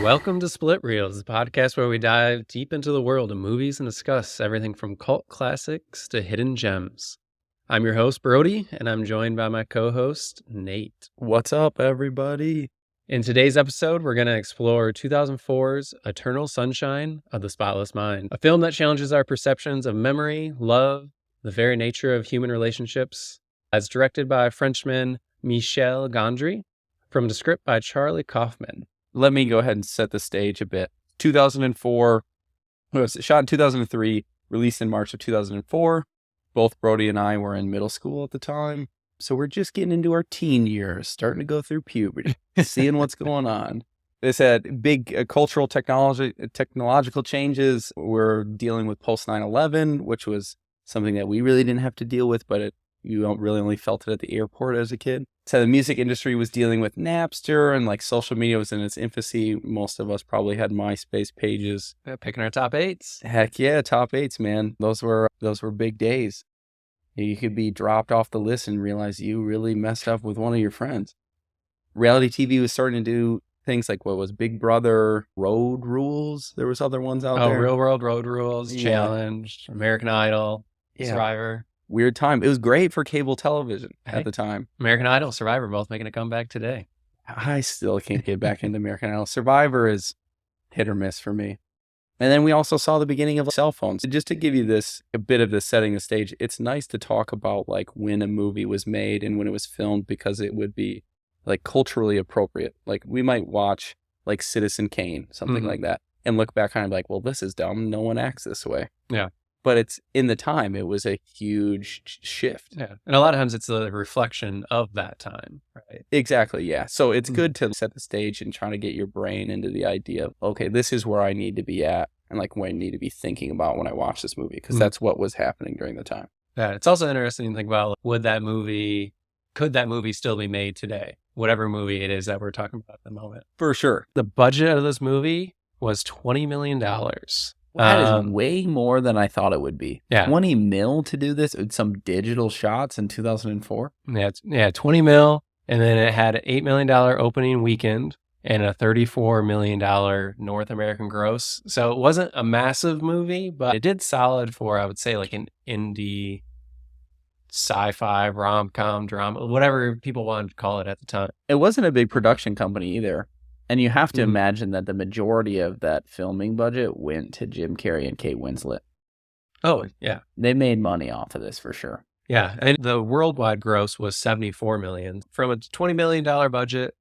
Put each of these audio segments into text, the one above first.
Welcome to Split Reels, the podcast where we dive deep into the world of movies and discuss everything from cult classics to hidden gems. I'm your host, Brody, and I'm joined by my co-host, Nate. What's up, everybody? In today's episode, we're going to explore 2004's Eternal Sunshine of the Spotless Mind, a film that challenges our perceptions of memory, love, the very nature of human relationships. It's directed by Frenchman Michel Gondry, from the script by Charlie Kaufman. Let me go ahead and set the stage a bit. 2004, it was shot in 2003, released in March of 2004. Both Brody and I were in middle school at the time. So we're just getting into our teen years, starting to go through puberty, seeing what's going on. This had big cultural technological changes. We're dealing with post 9/11, which was something that we really didn't have to deal with, but you don't really only felt it at the airport as a kid. So the music industry was dealing with Napster, and like social media was in its infancy. Most of us probably had MySpace pages. Yeah, picking our top eights. Heck yeah, top eights, man. Those were big days. You could be dropped off the list and realize you really messed up with one of your friends. Reality TV was starting to do things like what was Big Brother, Road Rules. There was other ones out there. Oh, Real World Road Rules, Yeah. Challenge, American Idol, Yeah. Survivor. Weird time. It was great for cable television at the time. American Idol, Survivor, both making a comeback today. I still can't get back into American Idol. Survivor is hit or miss for me. And then we also saw the beginning of cell phones. Just to give you a bit of this setting the stage, it's nice to talk about like when a movie was made and when it was filmed, because it would be like culturally appropriate. Like we might watch like Citizen Kane, something like that, and look back and be like, well, this is dumb. No one acts this way. Yeah. But it's in the time, it was a huge shift. Yeah. And a lot of times it's a reflection of that time, right? Exactly, yeah. So it's good to set the stage and try to get your brain into the idea of, okay, this is where I need to be at and like what I need to be thinking about when I watch this movie, because that's what was happening during the time. Yeah. It's also interesting to think about, could that movie still be made today? Whatever movie it is that we're talking about at the moment. For sure. The budget of this movie was $20 million. That is way more than I thought it would be. Yeah. 20 mil to do this with some digital shots in 2004? Yeah, 20 mil. And then it had an $8 million opening weekend and a $34 million North American gross. So it wasn't a massive movie, but it did solid for, I would say, like an indie sci-fi, rom-com, drama, whatever people wanted to call it at the time. It wasn't a big production company either. And you have to imagine that the majority of that filming budget went to Jim Carrey and Kate Winslet. Oh, yeah. They made money off of this for sure. Yeah. And the worldwide gross was $74 million. From a $20 million budget,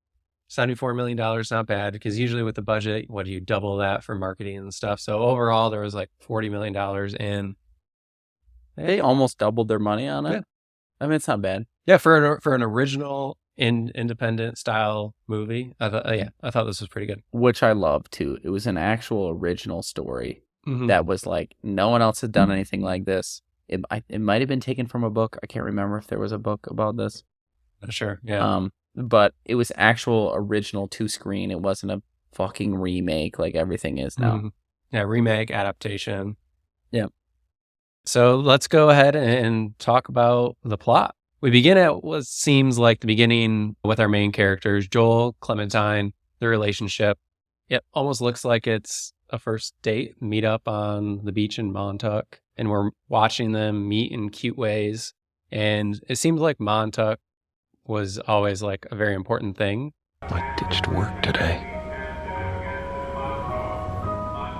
$74 million is not bad, because usually with the budget, what do you double that for marketing and stuff? So overall, there was like $40 million in. They almost doubled their money on it. Yeah. I mean, it's not bad. Yeah, for an original independent style movie, I thought this was pretty good. Which I love too. It was an actual original story that was like, no one else had done anything like this. It might have been taken from a book. I can't remember if there was a book about this. Sure, yeah. But it was actual original to screen. It wasn't a fucking remake like everything is now. Yeah, remake, adaptation. Yeah. So let's go ahead and talk about the plot. We begin at what seems like the beginning with our main characters, Joel, Clementine, the relationship. It almost looks like it's a first date, meet up on the beach in Montauk, and we're watching them meet in cute ways. And it seems like Montauk was always like a very important thing. I ditched work today.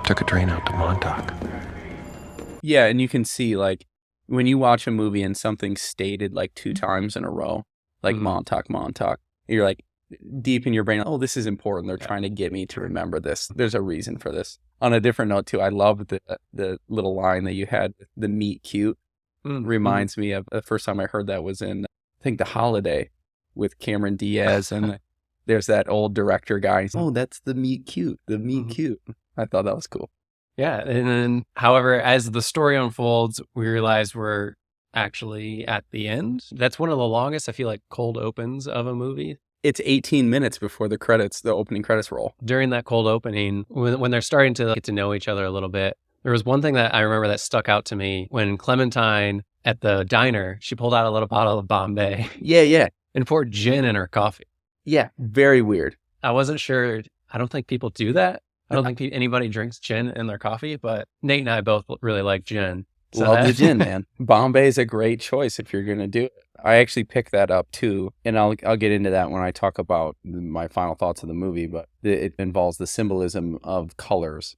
Took a train out to Montauk. Yeah, and you can see like when you watch a movie and something's stated like 2 times in a row, like Montauk, you're like deep in your brain, oh, this is important. They're trying to get me to remember this. There's a reason for this. On a different note too, I love the little line that you had, the meet cute. Reminds me of the first time I heard that was in, I think, The Holiday with Cameron Diaz. And there's that old director guy. Oh, that's the meet cute, cute. I thought that was cool. Yeah. And then, however, as the story unfolds, we realize we're actually at the end. That's one of the longest, I feel like, cold opens of a movie. It's 18 minutes before the opening credits roll. During that cold opening, when they're starting to get to know each other a little bit, there was one thing that I remember that stuck out to me when Clementine at the diner, she pulled out a little bottle of Bombay. Yeah. And poured gin in her coffee. Yeah. Very weird. I wasn't sure I don't think people do that. I don't think anybody drinks gin in their coffee, but Nate and I both really like gin. So Love the gin, man. Bombay is a great choice if you're going to do it. I actually picked that up too, and I'll get into that when I talk about my final thoughts of the movie, but it involves the symbolism of colors.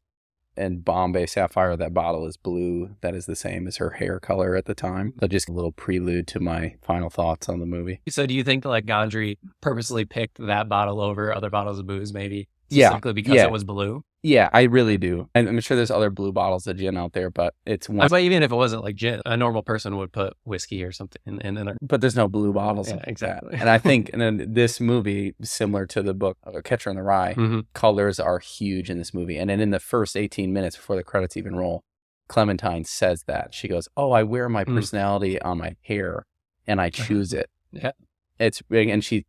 And Bombay Sapphire, that bottle is blue. That is the same as her hair color at the time. So just a little prelude to my final thoughts on the movie. So do you think like Gondry purposely picked that bottle over other bottles of booze, maybe specifically because it was blue? Yeah, I really do. And I'm sure there's other blue bottles of gin out there, but it's one. But even if it wasn't like gin, a normal person would put whiskey or something in there. But there's no blue bottles. Yeah, exactly. And I think and then this movie, similar to the book Catcher in the Rye, colors are huge in this movie. And then in the first 18 minutes before the credits even roll, Clementine says that. She goes, "Oh, I wear my personality on my hair and I choose it." Yeah. It's and she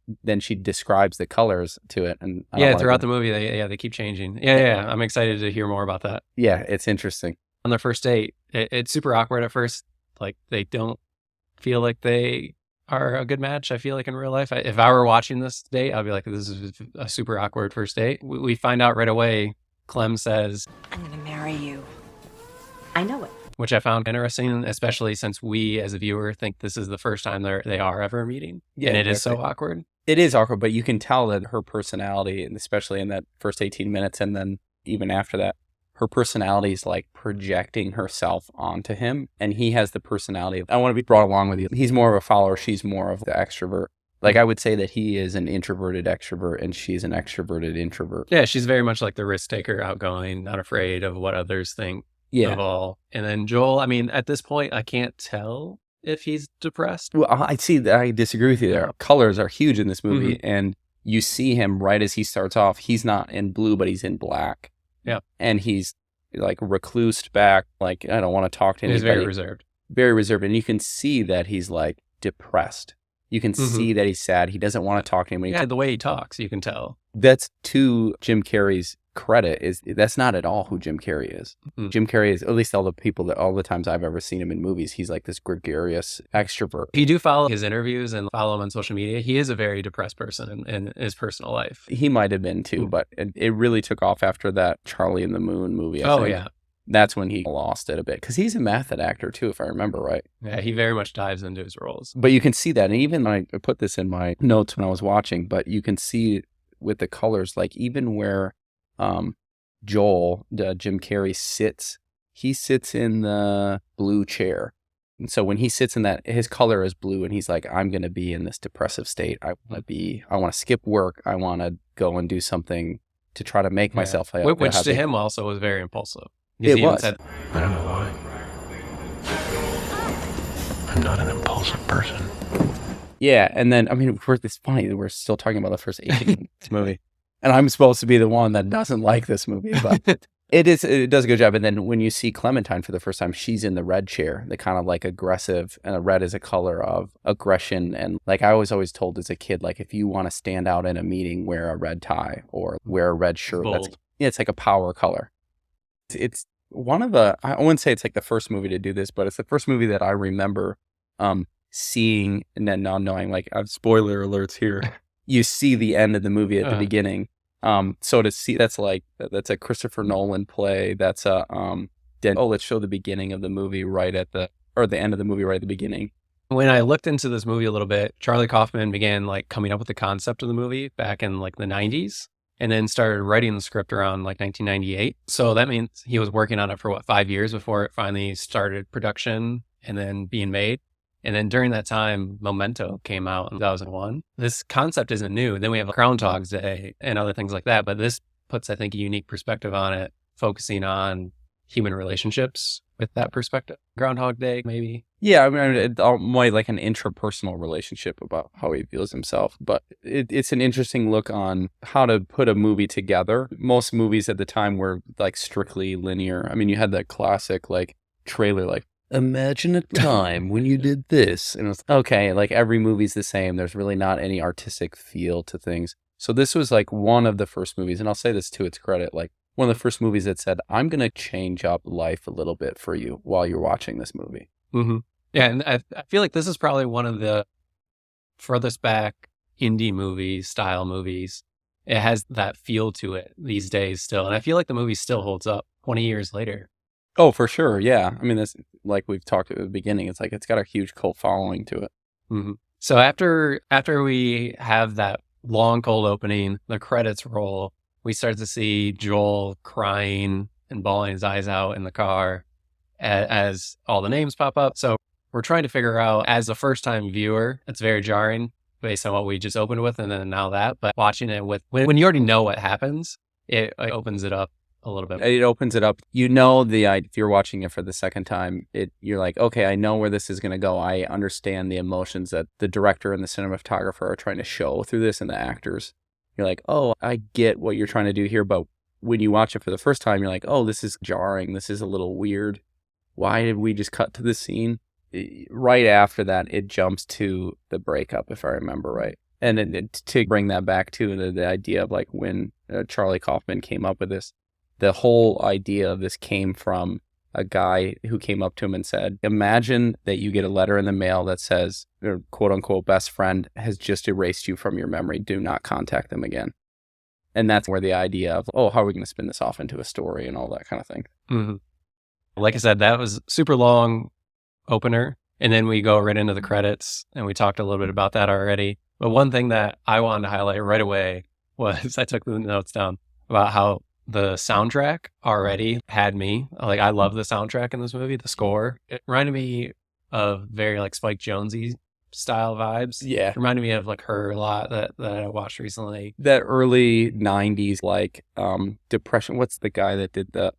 describes the colors to it, and throughout the movie they keep changing. Yeah. I'm excited to hear more about that. Yeah, it's interesting. On their first date, it's super awkward at first. Like they don't feel like they are a good match. I feel like in real life, if I were watching this date, I'd be like, this is a super awkward first date. We find out right away. Clem says, "I'm gonna marry you." I know it. Which I found interesting, especially since we, as a viewer, think this is the first time they are ever meeting. Yeah, and it is so awkward. It is awkward, but you can tell that her personality, and especially in that first 18 minutes, and then even after that, her personality is like projecting herself onto him, and he has the personality of, I want to be brought along with you. He's more of a follower, she's more of the extrovert. Like I would say that he is an introverted extrovert, and she's an extroverted introvert. Yeah, she's very much like the risk taker, outgoing, not afraid of what others think. Yeah. Of all. And then Joel, I mean, at this point, I can't tell if he's depressed. Well, I see that. I disagree with you there. Colors are huge in this movie, and you see him right as he starts off. He's not in blue, but he's in black. Yeah. And he's like reclused back, like, I don't want to talk to anybody. He's very reserved. Very reserved. And you can see that he's like depressed. You can see that he's sad. He doesn't want to talk to anybody. Yeah, the way he talks, you can tell. That's to Jim Carrey's credit, is that's not at all who Jim Carrey is. Jim Carrey is, at least all the times I've ever seen him in movies, he's like this gregarious extrovert. If you do follow his interviews and follow him on social media, he is a very depressed person in his personal life. He might have been too, but it really took off after that Charlie and the Moon movie. I think. Yeah. That's when he lost it a bit, because he's a method actor too, if I remember right. Yeah, he very much dives into his roles. But you can see that, and even I put this in my notes when I was watching, but you can see with the colors, like even where Joel, Jim Carrey sits, he sits in the blue chair. And so when he sits in that, his color is blue, and he's like, I'm going to be in this depressive state. I want to skip work. I want to go and do something to try to make myself happy. Which to him also was very impulsive. It was. I don't know why. I'm not an impulsive person. Yeah, and then, I mean, it's funny that we're still talking about the first 18 minutes of this movie. And I'm supposed to be the one that doesn't like this movie, but it does a good job. And then when you see Clementine for the first time, she's in the red chair, the kind of like aggressive, and red is a color of aggression. And like I was always told as a kid, like if you want to stand out in a meeting, wear a red tie or wear a red shirt. It's like a power color. It's one of the, I wouldn't say it's like the first movie to do this, but it's the first movie that I remember seeing and then not knowing, like, spoiler alerts here. You see the end of the movie at the beginning. So to see, that's a Christopher Nolan play. That's let's show the beginning of the movie the end of the movie right at the beginning. When I looked into this movie a little bit, Charlie Kaufman began like coming up with the concept of the movie back in like the 90s. And then started writing the script around like 1998. So that means he was working on it for 5 years before it finally started production and then being made. And then during that time, Memento came out in 2001. This concept isn't new. Then we have Groundhog's Day and other things like that. But this puts, I think, a unique perspective on it, focusing on human relationships with that perspective. Groundhog Day, maybe. Yeah, I mean, it's more like an intrapersonal relationship about how he feels himself. But it's an interesting look on how to put a movie together. Most movies at the time were like strictly linear. I mean, you had that classic like trailer, like, imagine a time when you did this. And it's okay, like every movie's the same. There's really not any artistic feel to things. So this was like one of the first movies, and I'll say this to its credit, like one of the first movies that said, I'm going to change up life a little bit for you while you're watching this movie. Mm-hmm. Yeah, and I feel like this is probably one of the furthest back indie movies, style movies. It has that feel to it these days still. And I feel like the movie still holds up 20 years later. Oh, for sure. Yeah. I mean, that's like we've talked at the beginning. It's like it's got a huge cult following to it. Mm-hmm. So after we have that long cold opening, the credits roll, we start to see Joel crying and bawling his eyes out in the car as all the names pop up. So we're trying to figure out, as a first-time viewer, it's very jarring based on what we just opened with and then now that. But watching it with, when you already know what happens, it opens it up a little bit. It opens it up. You know, if you're watching it for the second time, you're like, okay, I know where this is going to go. I understand the emotions that the director and the cinematographer are trying to show through this and the actors. You're like, oh, I get what you're trying to do here. But when you watch it for the first time, you're like, oh, this is jarring. This is a little weird. Why did we just cut to this scene? Right after that, it jumps to the breakup, if I remember right. And to bring that back to the idea of like when Charlie Kaufman came up with this, the whole idea of this came from a guy who came up to him and said, imagine that you get a letter in the mail that says, your quote unquote best friend has just erased you from your memory. Do not contact them again. And that's where the idea of, oh, how are we going to spin this off into a story and all that kind of thing. Mm-hmm. Like I said, that was super long opener. And then we go right into the credits, and we talked a little bit about that already. But one thing that I wanted to highlight right away was I took the notes down about how the soundtrack already had me. Like, I love the soundtrack in this movie, the score. It reminded me of very like Spike Jonze style vibes. Yeah. It reminded me of like Her a lot that I watched recently. That early 90s, like Depression. What's the guy that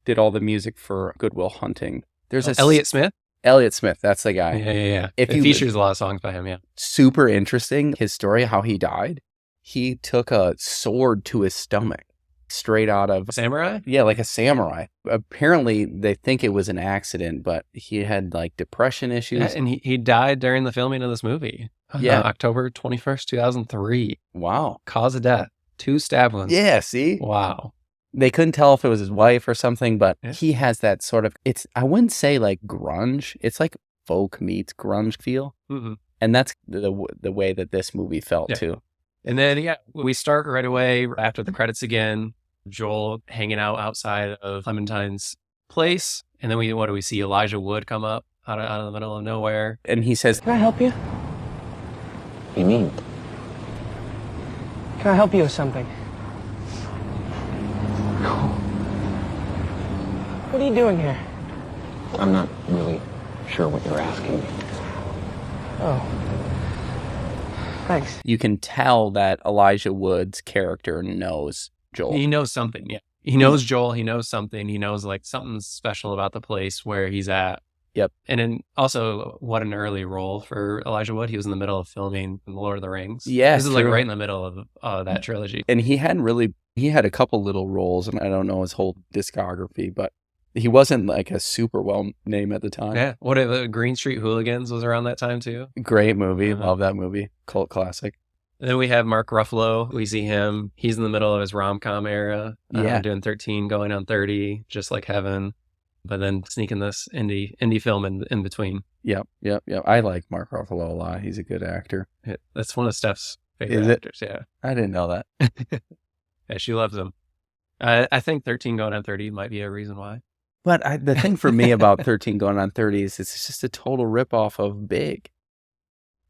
did all the music for Good Will Hunting? There's Elliott Smith? Elliott Smith, that's the guy. Yeah. It features a lot of songs by him, yeah. Super interesting, his story, how he died. He took a sword to his stomach, straight out of... Samurai? Yeah, like a samurai. Apparently, they think it was an accident, but he had like depression issues. Yeah, and he died during the filming of this movie. Yeah. October 21st, 2003. Wow. Cause of death. 2 stab wounds. Yeah, see? Wow. They couldn't tell if it was his wife or something, but he has that sort of, I wouldn't say like grunge. It's like folk meets grunge feel. Mm-hmm. And that's the way that this movie felt too. And then, we start right away after the credits again, Joel hanging out outside of Clementine's place. And then what do we see? Elijah Wood come up out of the middle of nowhere. And he says, "Can I help you?" What do you mean? Can I help you with something? What are you doing here? I'm not really sure what you're asking me. Oh. Thanks. You can tell that Elijah Wood's character knows Joel. He knows something, yeah. He knows Joel. He knows something. He knows like something special about the place where he's at. Yep. And then also, what an early role for Elijah Wood. He was in the middle of filming The Lord of the Rings. Yeah, this is like right in the middle of that trilogy. And he had a couple little roles, and I don't know his whole discography, but he wasn't like a super well name at the time. Yeah. What if Green Street Hooligans was around that time too? Great movie. Love that movie. Cult classic. And then we have Mark Ruffalo. We see him. He's in the middle of his rom-com era. Doing 13 going on 30, just like Heaven. But then sneaking this indie film in between. Yep. I like Mark Ruffalo a lot. He's a good actor. That's one of Steph's favorite actors. Yeah. I didn't know that. Yeah, she loves him. I think 13 going on 30 might be a reason why. But the thing for me about 13 going on 30 is it's just a total ripoff of Big.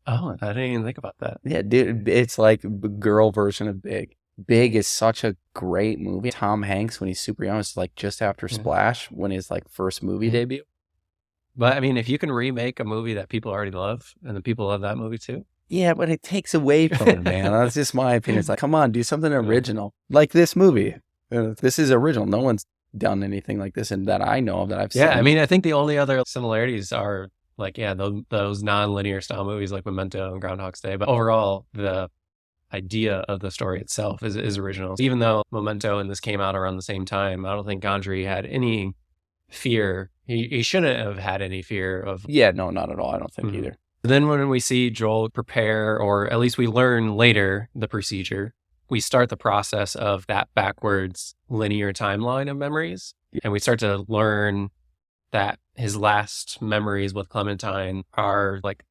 Oh, I didn't even think about that. Yeah, dude, it's like a girl version of Big. Big is such a great movie. Tom Hanks, when he's super young, it's like just after Splash, when his like first movie debut. But I mean, if you can remake a movie that people already love, and the people love that movie too. Yeah, but it takes away from it, man. That's just my opinion. It's like, come on, do something original. Like this movie. This is original. No one's done anything like this, and that I know of, that I've seen. Yeah, I mean, I think the only other similarities are like, those non-linear style movies like Memento and Groundhog's Day. But overall, the idea of the story itself is original. Even though Memento and this came out around the same time, I don't think Gondry had any fear. He shouldn't have had any fear of... Yeah, no, not at all. I don't think either. Then when we see Joel prepare, or at least we learn later the procedure, we start the process of that backwards linear timeline of memories. And we start to learn that his last memories with Clementine are like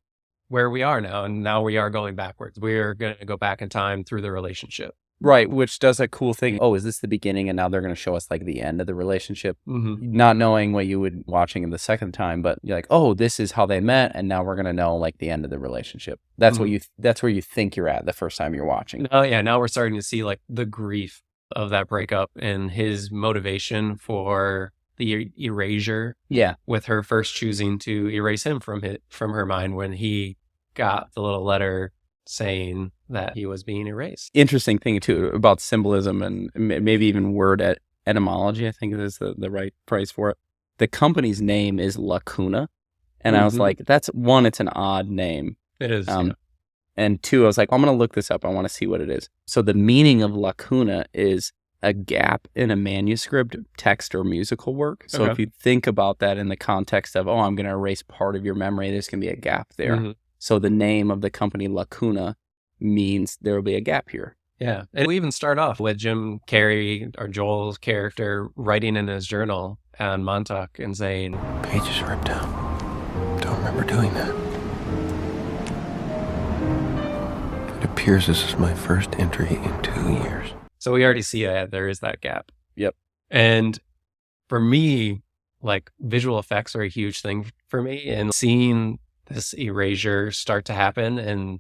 where we are now. And now we are going backwards. We are going to go back in time through the relationship. Right, which does a cool thing. Oh, is this the beginning? And now they're going to show us like the end of the relationship, Mm-hmm. not knowing what you would watching it the second time, but you're like, oh, this is how they met, and now we're going to know like the end of the relationship. That's what that's where you think you're at the first time you're watching. Oh yeah, now we're starting to see like the grief of that breakup and his motivation for the erasure. Yeah, With her first choosing to erase him from her mind when he got the little letter saying that he was being erased. interesting thing too about symbolism and maybe even word etymology. I think is the right phrase for it. The company's name is Lacuna, and I was like, that's one, it's an odd name. It is. And two, I was like, I'm going to look this up. I want to see what it is. So the meaning of lacuna is a gap in a manuscript, text, or musical work. So if you think about that in the context of, oh, I'm going to erase part of your memory, there's going to be a gap there. Mm-hmm. So the name of the company Lacuna means there will be a gap here. Yeah. And we even start off with Jim Carrey, or Joel's character, writing in his journal on Montauk and saying, Pages ripped out. Don't remember doing that. It appears this is my first entry in 2 years. so we already see that there is that gap. Yep. And for me, like visual effects are a huge thing for me, and seeing this erasure start to happen and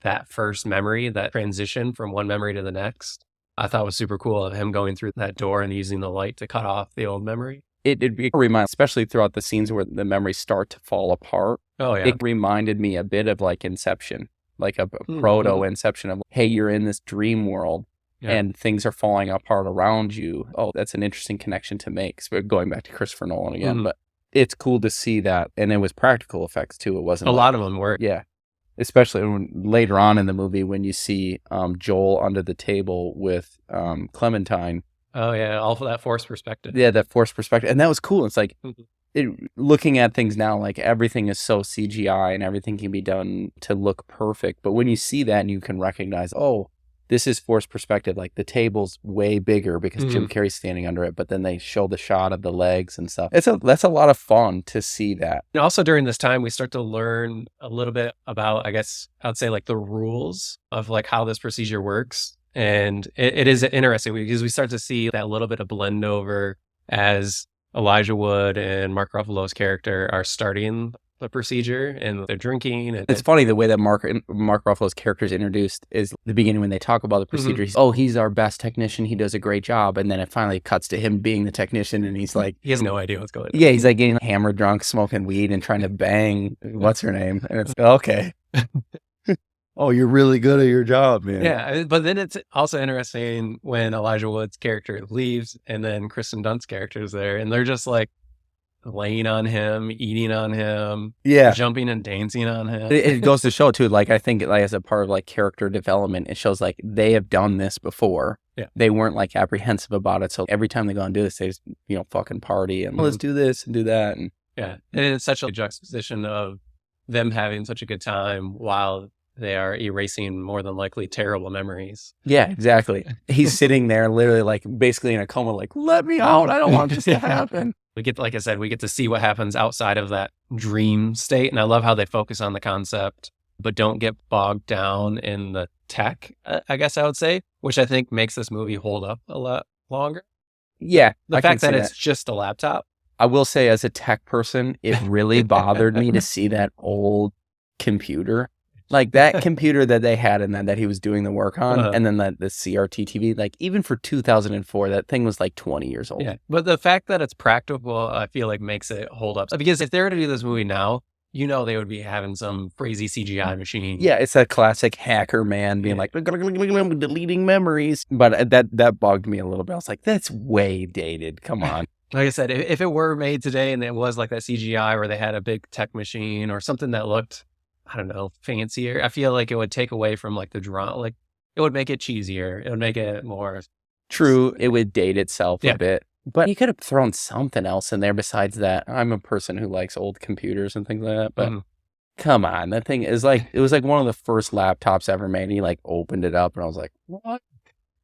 that first memory, that transition from one memory to the next, I thought was super cool of him going through that door and using the light to cut off the old memory. It'd be a reminder, especially throughout the scenes where the memories start to fall apart. Oh, yeah. It reminded me a bit of like Inception, like a proto Inception of, hey, you're in this dream world and things are falling apart around you. Oh, that's an interesting connection to make. So going back to Christopher Nolan again, but it's cool to see that. And it was practical effects too. It wasn't a lot of them were. Yeah. Especially later on in the movie when you see Joel under the table with Clementine. Oh, yeah. All of that forced perspective. Yeah, that forced perspective. And that was cool. It's like, looking at things now, like everything is so CGI and everything can be done to look perfect. But when you see that and you can recognize, oh, this is forced perspective. Like the table's way bigger because Jim Carrey's standing under it, but then they show the shot of the legs and stuff. That's a lot of fun to see that. And also during this time, we start to learn a little bit about, I guess I'd say like the rules of like how this procedure works. And it is interesting because we start to see that little bit of blend over as Elijah Wood and Mark Ruffalo's character are starting the procedure and they're drinking. And it's funny the way that Mark Ruffalo's character is introduced is the beginning when they talk about the procedure. He's our best technician. He does a great job. And then it finally cuts to him being the technician and he's like, he has no idea what's going on. Yeah, he's like getting hammered drunk, smoking weed and trying to bang what's her name. And it's okay. Oh, you're really good at your job, man. Yeah, but then it's also interesting when Elijah Wood's character leaves and then Kristen Dunst's character is there and they're just like laying on him, eating on him, jumping and dancing on him. It goes to show too, like I think like as a part of like character development, it shows like they have done this before. Yeah. They weren't like apprehensive about it. So every time they go and do this, they just, fucking party and let's do this and do that. And yeah. And it's such a juxtaposition of them having such a good time while they are erasing more than likely terrible memories. Yeah, exactly. He's sitting there literally like basically in a coma, like, let me out. I don't want this to happen. We get, like I said, we get to see what happens outside of that dream state. And I love how they focus on the concept, but don't get bogged down in the tech, I guess I would say, which I think makes this movie hold up a lot longer. Yeah. The fact that it's just a laptop. I will say as a tech person, it really bothered me to see that old computer. Like that computer that they had in that he was doing the work on, and then the CRT TV, like even for 2004, that thing was like 20 years old. Yeah, but the fact that it's practical, I feel like makes it hold up. Because if they were to do this movie now, they would be having some crazy CGI machine. Yeah, it's that classic hacker man being like, deleting memories. But that bugged me a little bit. I was like, that's way dated. Come on. Like I said, if it were made today and it was like that CGI where they had a big tech machine or something that looked, I don't know, fancier, I feel like it would take away from like the drama. Like it would make it cheesier. It would make it more true. It would date itself a bit, but you could have thrown something else in there besides that. I'm a person who likes old computers and things like that, but come on, that thing is like, it was like one of the first laptops ever made. He like opened it up and I was like, what?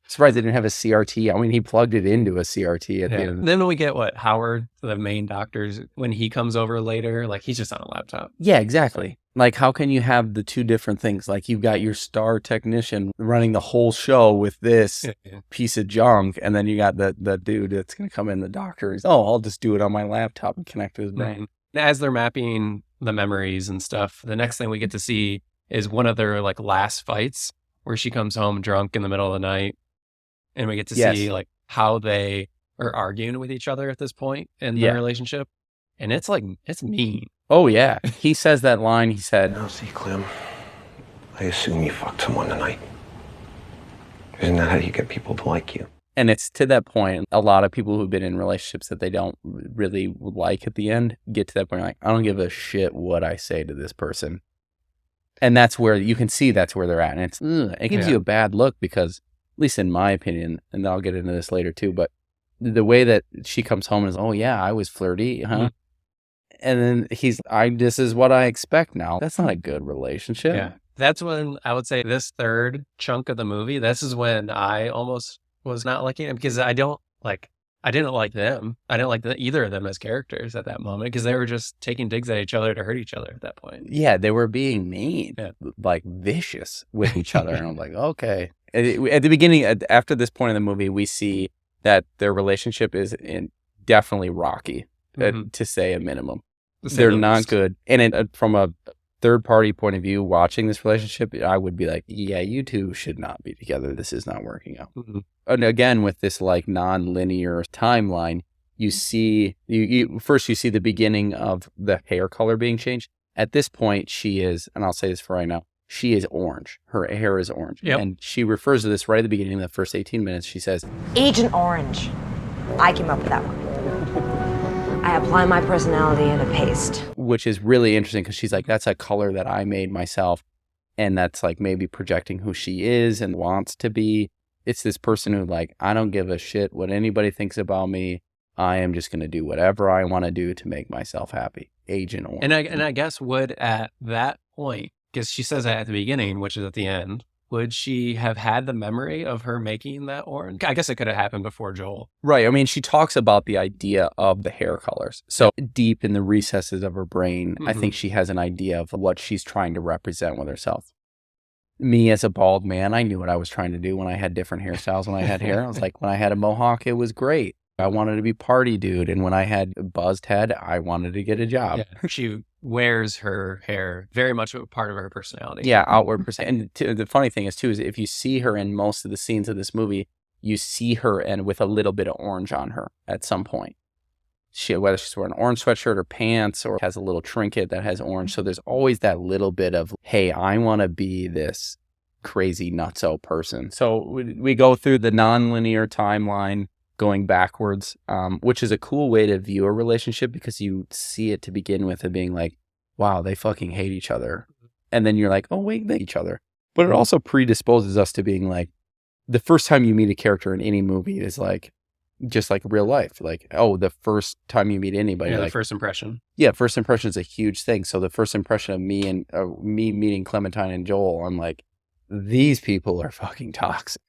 Surprised they didn't have a CRT. I mean, he plugged it into a CRT at the end. Then we get Howard, the main doctor's, when he comes over later, like he's just on a laptop. Yeah, exactly. Like, how can you have the two different things? Like, you've got your star technician running the whole show with this piece of junk, and then you got the dude that's going to come in, the doctor. He's, I'll just do it on my laptop and connect to his brain. As they're mapping the memories and stuff, the next thing we get to see is one of their like last fights where she comes home drunk in the middle of the night. And we get to see like how they are arguing with each other at this point in their relationship. And it's like, it's mean. Oh, yeah. He says that line. He said, Now, see, Clem, I assume you fucked someone tonight. Isn't that how you get people to like you? And it's to that point, a lot of people who've been in relationships that they don't really like at the end get to that point, like, I don't give a shit what I say to this person. And that's where you can see that's where they're at. And it gives you a bad look because, at least in my opinion, and I'll get into this later too, but the way that she comes home is, I was flirty, huh? Mm-hmm. And then this is what I expect now. That's not a good relationship. Yeah. That's when I would say this third chunk of the movie, this is when I almost was not liking it because I didn't like them. I didn't like either of them as characters at that moment because they were just taking digs at each other to hurt each other at that point. Yeah, they were being mean, like vicious with each other. And I'm like, okay. At the beginning, after this point in the movie, we see that their relationship is definitely rocky, to say a minimum. They're not good. And from a third-party point of view, watching this relationship, I would be like, yeah, you two should not be together. This is not working out. Mm-hmm. And again, with this like non-linear timeline, you see, first you see the beginning of the hair color being changed. At this point, she is, and I'll say this for right now, she is orange. Her hair is orange. Yep. And she refers to this right at the beginning of the first 18 minutes. She says, Agent Orange. I came up with that one. I apply my personality in a paste. Which is really interesting because she's like, that's a color that I made myself. And that's like maybe projecting who she is and wants to be. It's this person who like, I don't give a shit what anybody thinks about me. I am just going to do whatever I want to do to make myself happy. Agent Orange. And I guess would at that point, because she says that at the beginning, which is at the end, would she have had the memory of her making that orange? I guess it could have happened before Joel. Right. I mean, she talks about the idea of the hair colors. So deep in the recesses of her brain, I think she has an idea of what she's trying to represent with herself. Me as a bald man, I knew what I was trying to do when I had different hairstyles. When I had hair, I was like, when I had a mohawk, it was great. I wanted to be party dude. And when I had a buzzed head, I wanted to get a job. Yeah. She wears her hair very much a part of her personality. Yeah, outward person. And the funny thing is, too, is if you see her in most of the scenes of this movie, you see her and with a little bit of orange on her at some point. Whether she's wearing an orange sweatshirt or pants or has a little trinket that has orange. So there's always that little bit of, hey, I want to be this crazy nutso person. So we go through the nonlinear timeline going backwards, which is a cool way to view a relationship because you see it to begin with and being like, wow, they fucking hate each other. And then you're like, oh, wait, they hate each other. But it also predisposes us to being like, the first time you meet a character in any movie is like, just like real life. Like, oh, the first time you meet anybody. Yeah, like, the first impression. Yeah, first impression is a huge thing. So the first impression of me meeting Clementine and Joel, I'm like, these people are fucking toxic.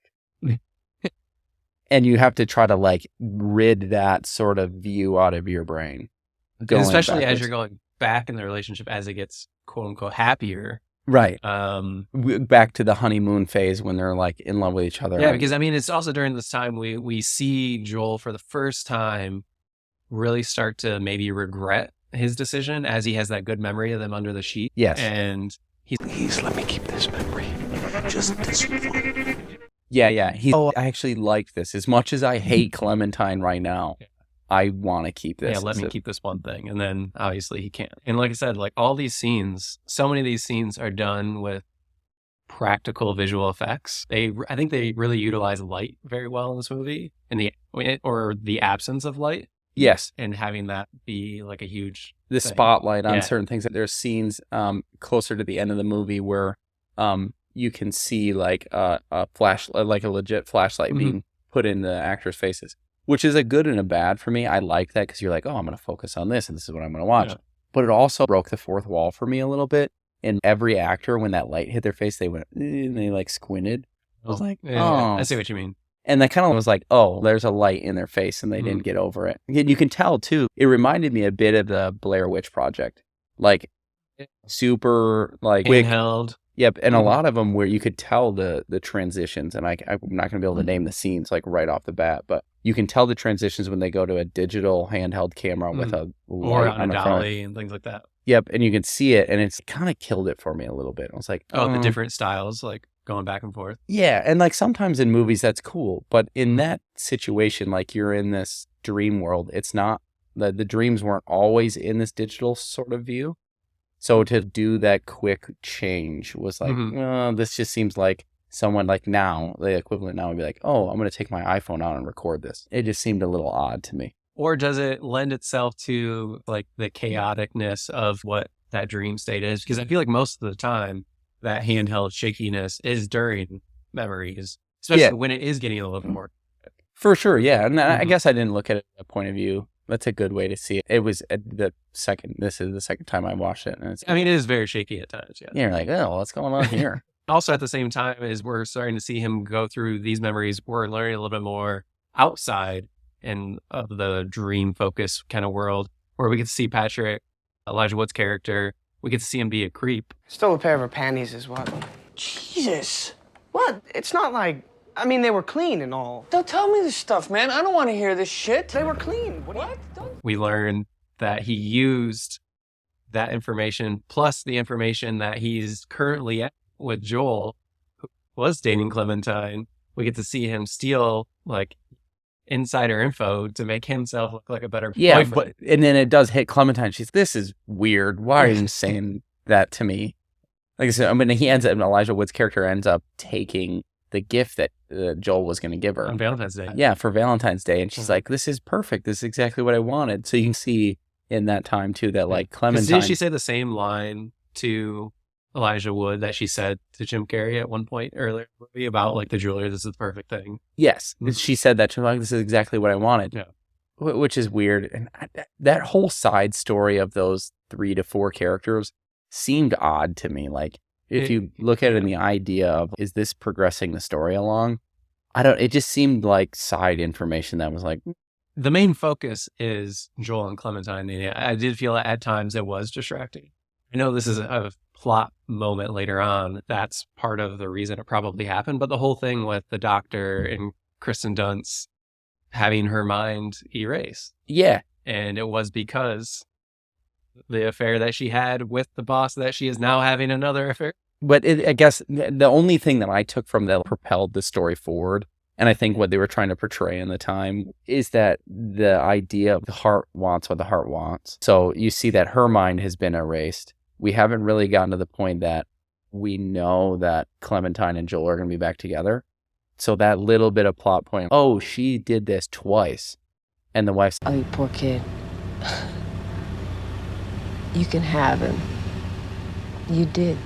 And you have to try to like rid that sort of view out of your brain. Especially as you're going back in the relationship as it gets quote unquote happier. Right. Back to the honeymoon phase when they're like in love with each other. Yeah, because I mean, it's also during this time we see Joel for the first time really start to maybe regret his decision as he has that good memory of them under the sheet. Yes. And Please let me keep this memory. Just this one. Yeah. I actually like this. As much as I hate Clementine right now, I want to keep this. Yeah, let me keep this one thing. And then obviously he can't. And like I said, like all these scenes, so many of these scenes are done with practical visual effects. I think they really utilize light very well in this movie or the absence of light. Yes. And having that be like a huge the thing. Spotlight on certain things. There's scenes closer to the end of the movie where you can see like a flashlight, like a legit flashlight being put in the actors' faces, which is a good and a bad for me. I like that because you're like, oh, I'm going to focus on this and this is what I'm going to watch. Yeah. But it also broke the fourth wall for me a little bit. And every actor, when that light hit their face, they went, and they like squinted. I was like, I see what you mean. And that kind of was like, oh, there's a light in their face and they didn't get over it. And you can tell too, it reminded me a bit of the Blair Witch Project. Like super like quick. Handheld. Yep. And a lot of them where you could tell the transitions, and I'm not going to be able to name the scenes like right off the bat, but you can tell the transitions when they go to a digital handheld camera with a or light on a the dolly front. and things like that. Yep. And you can see it, and it's kind of killed it for me a little bit. I was like, The different styles, like going back and forth. yeah. And like sometimes in movies that's cool, but in that situation, like you're in this dream world, it's not, the dreams weren't always in this digital sort of view. So to do that quick change was like, this just seems like someone like now, the equivalent now would be like, oh, I'm going to take my iPhone out and record this. It just seemed a little odd to me. Or does it lend itself to like the chaoticness of what that dream state is? Because I feel like most of the time that handheld shakiness is during memories, especially when it is getting a little bit more. For sure, yeah. And I guess I didn't look at it at a point of view. That's a good way to see it. It was this is the second time I watched it. And it is very shaky at times, yeah. You're like, oh, what's going on here? Also, at the same time, as we're starting to see him go through these memories, we're learning a little bit more outside and of the dream focus kind of world, where we get to see Patrick, Elijah Wood's character, we get to see him be a creep. Stole a pair of her panties is what? Jesus. What? It's not like, they were clean and all. Don't tell me this stuff, man. I don't want to hear this shit. They were clean. What? We learn that he used that information plus the information that he's currently at with Joel, who was dating Clementine. We get to see him steal like insider info to make himself look like a better boyfriend. And then it does hit Clementine. This is weird. Why are you saying that to me? Like I said, Elijah Wood's character ends up taking the gift that Joel was going to give her on Valentine's Day. Yeah, for Valentine's Day. And she's like, this is perfect. This is exactly what I wanted. So you can see in that time too that like Clementine. Didn't she say the same line to Elijah Wood that she said to Jim Carrey at one point earlier in the movie about like the jewelry? This is the perfect thing. Yes. She said that to him, like, this is exactly what I wanted. Yeah. Which is weird. And that whole side story of those 3 to 4 characters seemed odd to me. Like, if you look at it in the idea of, is this progressing the story along? It just seemed like side information that was like. The main focus is Joel and Clementine. I did feel at times it was distracting. I know this is a plot moment later on. That's part of the reason it probably happened. But the whole thing with the doctor and Kristen Dunst having her mind erased. Yeah. And it was because the affair that she had with the boss that she is now having another affair. But I guess the only thing that I took from that propelled the story forward, and I think what they were trying to portray in the time, is that the idea of the heart wants what the heart wants. So you see that her mind has been erased. We haven't really gotten to the point that we know that Clementine and Joel are going to be back together. So that little bit of plot point, oh, she did this twice. And the wife's, oh, you poor kid. You can have him. You did.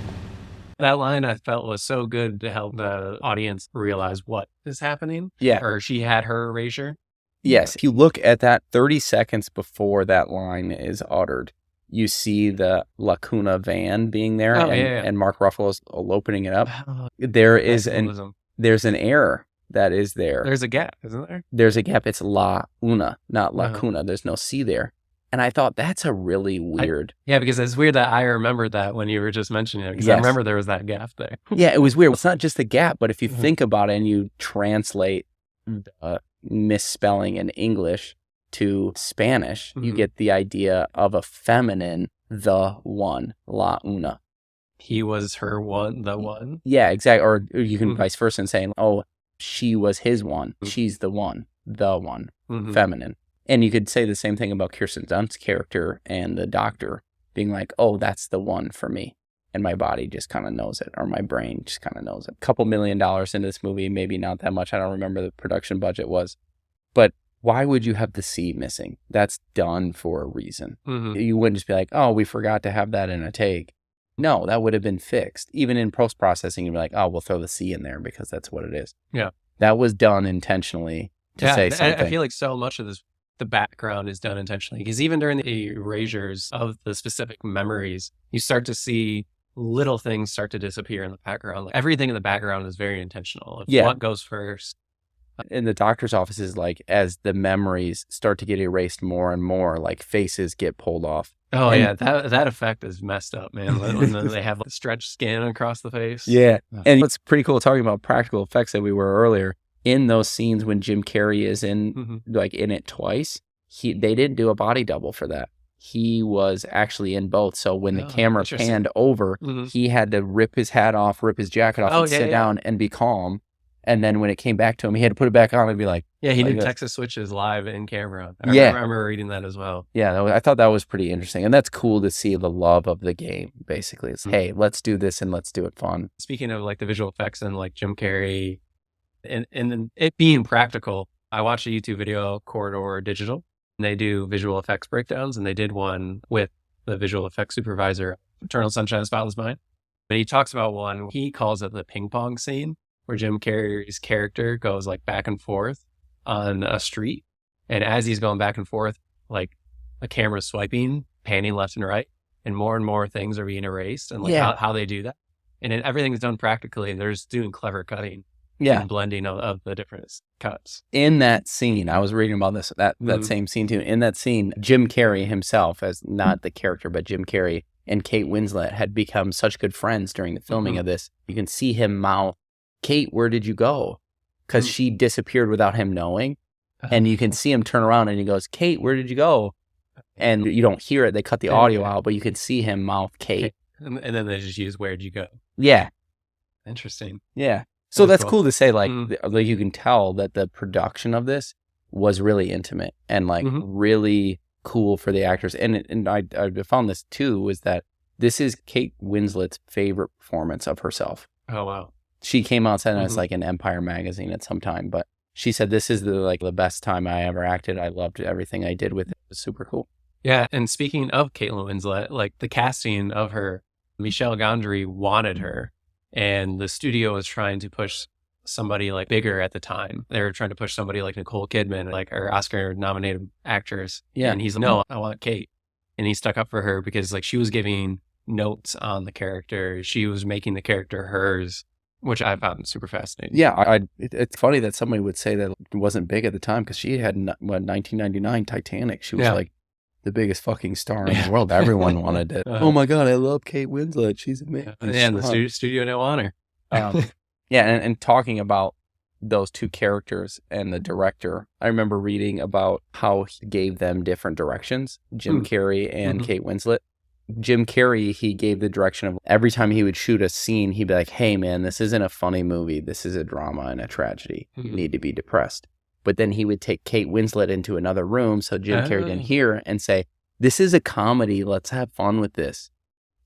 That line I felt was so good to help the audience realize what is happening. Yeah. Or she had her erasure. Yes. If you look at that 30 seconds before that line is uttered, you see the Lacuna van being there and Mark Ruffalo's opening it up. There's an error that is there. There's a gap, isn't there? There's a gap. It's La Una, not Lacuna. There's no C there. And I thought that's a really weird. Because it's weird that I remembered that when you were just mentioning it. Because I remember there was that gap there. Yeah, it was weird. It's not just the gap, but if you think about it and you translate the misspelling in English to Spanish, you get the idea of a feminine, the one, La Una. He was her one, the one? Yeah, exactly. Or you can vice versa and saying, oh, she was his one. She's the one, feminine. And you could say the same thing about Kirsten Dunst's character and the doctor being like, oh, that's the one for me. And my body just kind of knows it, or my brain just kind of knows it. $2 million into this movie, maybe not that much. I don't remember the production budget was. But why would you have the C missing? That's done for a reason. You wouldn't just be like, oh, we forgot to have that in a take. No, that would have been fixed. Even in post-processing, you'd be like, oh, we'll throw the C in there because that's what it is. Yeah. That was done intentionally to say something. I feel like so much of this, the background is done intentionally, because even during the erasures of the specific memories, you start to see little things start to disappear in the background. Like everything in the background is very intentional. What goes first, in the doctor's offices, like as the memories start to get erased more and more, like faces get pulled off. Oh, And- yeah. That effect is messed up, man. When they have like, stretched skin across the face. Yeah. And what's pretty cool talking about practical effects that we were earlier, in those scenes when Jim Carrey is in like in it twice, they didn't do a body double for that. He was actually in both. So when the camera panned over, he had to rip his hat off, rip his jacket off, and sit down and be calm. And then when it came back to him, he had to put it back on and be like, yeah, he like did this. Texas Switches live in camera. I remember reading that as well. Yeah, I thought that was pretty interesting. And that's cool to see the love of the game, basically. It's, hey, let's do this and let's do it fun. Speaking of like the visual effects and like Jim Carrey and it being practical, I watched a YouTube video, Corridor Digital, and they do visual effects breakdowns. And they did one with the visual effects supervisor, Eternal Sunshine of the Spotless Mind. But he talks about one, he calls it the ping pong scene, where Jim Carrey's character goes like back and forth on a street. And as he's going back and forth, like the camera's swiping, panning left and right, and more things are being erased and like how they do that. And everything's done practically. They're just doing clever cutting and blending of the different cuts. In that scene, I was reading about this, that same scene too. In that scene, Jim Carrey himself, as not the character, but Jim Carrey and Kate Winslet had become such good friends during the filming of this. You can see him mouth, "Kate, where did you go?" Because she disappeared without him knowing. And you can see him turn around and he goes, "Kate, where did you go?" And you don't hear it. They cut the audio out, but you can see him mouth Kate. And then they just use "where'd you go?" Yeah. Interesting. Yeah. So that's cool to say, like you can tell that the production of this was really intimate and like really cool for the actors. And I found this too, was that this is Kate Winslet's favorite performance of herself. Oh, wow. She came out saying it's like an Empire magazine at some time, but she said, this is the best time I ever acted. I loved everything I did with it. It was super cool. Yeah. And speaking of Kate Winslet, like the casting of her, Michel Gondry wanted her, and the studio was trying to push somebody like bigger at the time. They were trying to push somebody like Nicole Kidman, like our Oscar nominated actress. Yeah. And he's like, no, I want Kate. And he stuck up for her because like she was giving notes on the character. She was making the character hers, which I found super fascinating. Yeah, it's funny that somebody would say that it wasn't big at the time, because she had 1999 Titanic. She was like the biggest fucking star in the world. Everyone wanted it. Oh my God, I love Kate Winslet. She's amazing. Yeah, and the studio didn't want her. Yeah, and talking about those two characters and the director, I remember reading about how he gave them different directions, Jim Carrey and Kate Winslet. Jim Carrey, he gave the direction of every time he would shoot a scene, he'd be like, "Hey man, this isn't a funny movie. This is a drama and a tragedy. You need to be depressed." But then he would take Kate Winslet into another room so Jim Carrey didn't hear, and say, "This is a comedy. Let's have fun with this."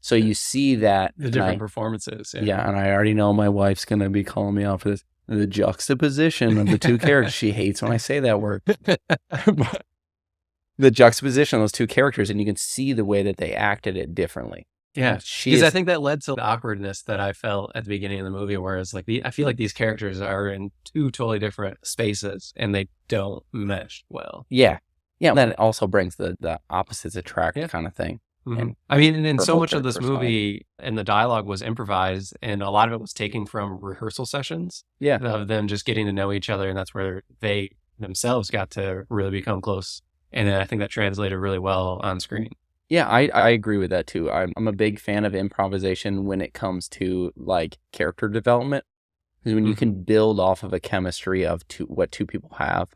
So you see that the different performances. Yeah, and I already know my wife's going to be calling me out for this. The juxtaposition of the two characters. She hates when I say that word. The juxtaposition of those two characters, and you can see the way that they acted it differently. Yeah, because I think that led to the awkwardness that I felt at the beginning of the movie, whereas like I feel like these characters are in two totally different spaces and they don't mesh well. Yeah. Yeah. Then it also brings the opposites attract kind of thing. And I mean, and so much of this movie and the dialogue was improvised, and a lot of it was taken from rehearsal sessions. Yeah. Of them just getting to know each other, and that's where they themselves got to really become close. And I think that translated really well on screen. Yeah, I agree with that too. I'm a big fan of improvisation when it comes to like character development. Because when you can build off of a chemistry of what two people have,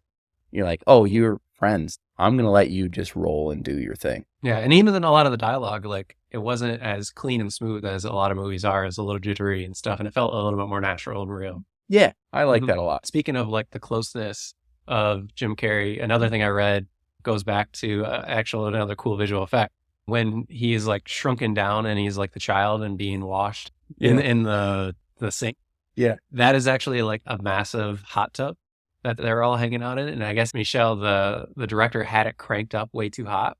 you're like, oh, you're friends. I'm going to let you just roll and do your thing. Yeah, and even in a lot of the dialogue, like it wasn't as clean and smooth as a lot of movies are. It's a little jittery and stuff, and it felt a little bit more natural and real. Yeah, I like that a lot. Speaking of like the closeness of Jim Carrey, another thing I read goes back to another cool visual effect. When he's like shrunken down and he's like the child and being washed in the sink. Yeah. That is actually like a massive hot tub that they're all hanging out in. And I guess Michel, the director, had it cranked up way too hot,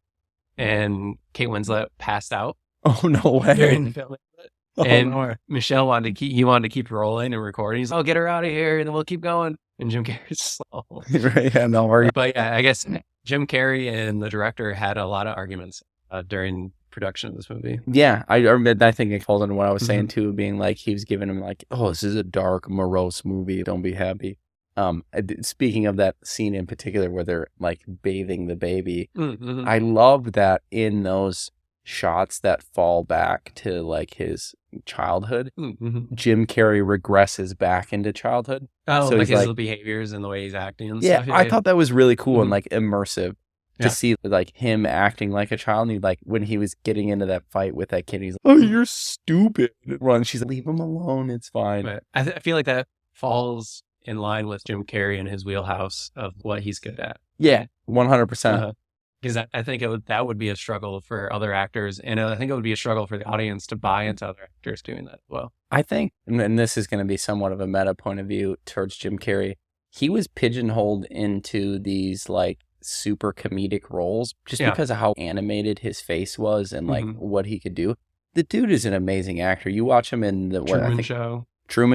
and Kate Winslet passed out. Oh, no way. During the filming. And Michel wanted to keep rolling and recording. He's like, "Oh, get her out of here and then we'll keep going." And Jim Carrey's slow. Right, yeah, no worries. But yeah, I guess Jim Carrey and the director had a lot of arguments during production of this movie. Yeah, I think it falls into what I was saying too, being like he was giving him like, "Oh, this is a dark, morose movie. Don't be happy." Speaking of that scene in particular where they're like bathing the baby, Mm-hmm. I love that in those shots that fall back to like his childhood, Mm-hmm. Jim Carrey regresses back into childhood. Oh, So like he's his like, behaviors and the way he's acting and yeah, stuff. I thought that was really cool and Mhm. like immersive to Yeah. see like him acting like a child. And he, like when he was getting into that fight with that kid, he's like, "Oh, you're stupid." Run. She's like, "Leave him alone. It's fine." But I feel like that falls in line with Jim Carrey and his wheelhouse of what he's good at. Yeah, 100%. Because I think that would be a struggle for other actors, and I think it would be a struggle for the audience to buy into other actors doing that as well. I think, and this is going to be somewhat of a meta point of view towards Jim Carrey, he was pigeonholed into these like super comedic roles just Yeah. because of how animated his face was and like Mhm. what he could do. The dude is an amazing actor. You watch him in the Truman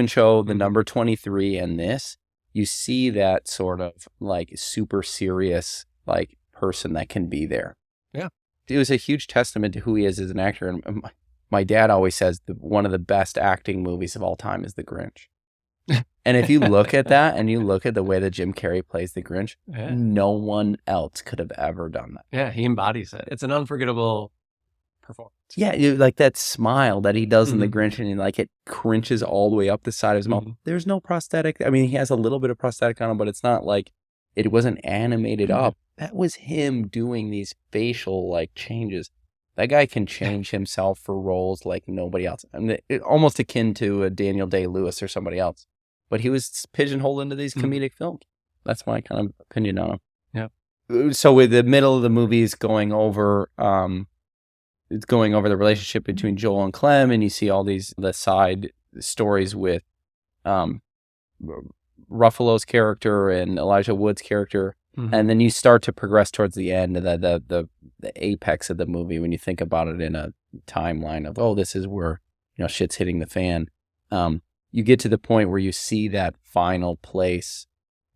Show. The Mhm. Number 23, and this, you see that sort of like super serious like person that can be there. Yeah. It was a huge testament to who he is as an actor. And my dad always says one of the best acting movies of all time is The Grinch. And if you look at that and you look at the way that Jim Carrey plays the Grinch, Yeah. no one else could have ever done that. Yeah, he embodies it. It's an unforgettable performance. Yeah, like that smile that he does in The Mhm. Grinch, and like it cringes all the way up the side of his mouth. Mhm. There's no prosthetic. I mean, he has a little bit of prosthetic on him, but it's not like it wasn't animated Mhm. up. That was him doing these facial like changes. That guy can change himself for roles like nobody else. I mean, almost akin to a Daniel Day-Lewis or somebody else. But he was pigeonholed into these Mhm. comedic films. That's my kind of opinion on him. Yeah. So with the middle of the movie is going over, it's going over the relationship between Joel and Clem, and you see all the side stories with Ruffalo's character and Elijah Wood's character. Mhm. And then you start to progress towards the end, the apex of the movie when you think about it in a timeline of, oh, this is where, shit's hitting the fan. You get to the point where you see that final place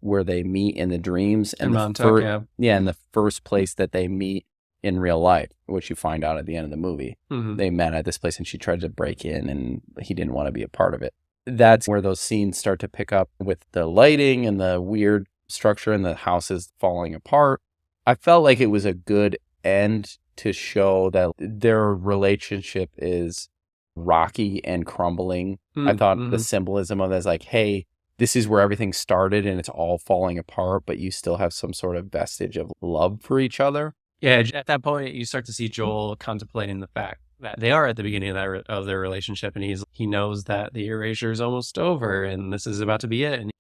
where they meet in the dreams. In Montauk, yeah. And the first place that they meet in real life, which you find out at the end of the movie. Mhm. They met at this place and she tried to break in and he didn't want to be a part of it. That's where those scenes start to pick up with the lighting and the weird structure and the houses falling apart. I felt like it was a good end to show that their relationship is rocky and crumbling. I thought the symbolism of it is like, hey, this is where everything started and it's all falling apart, but you still have some sort of vestige of love for each other. Yeah, at that point, you start to see Joel contemplating the fact that they are at the beginning of their relationship, and he knows that the erasure is almost over, and this is about to be it. And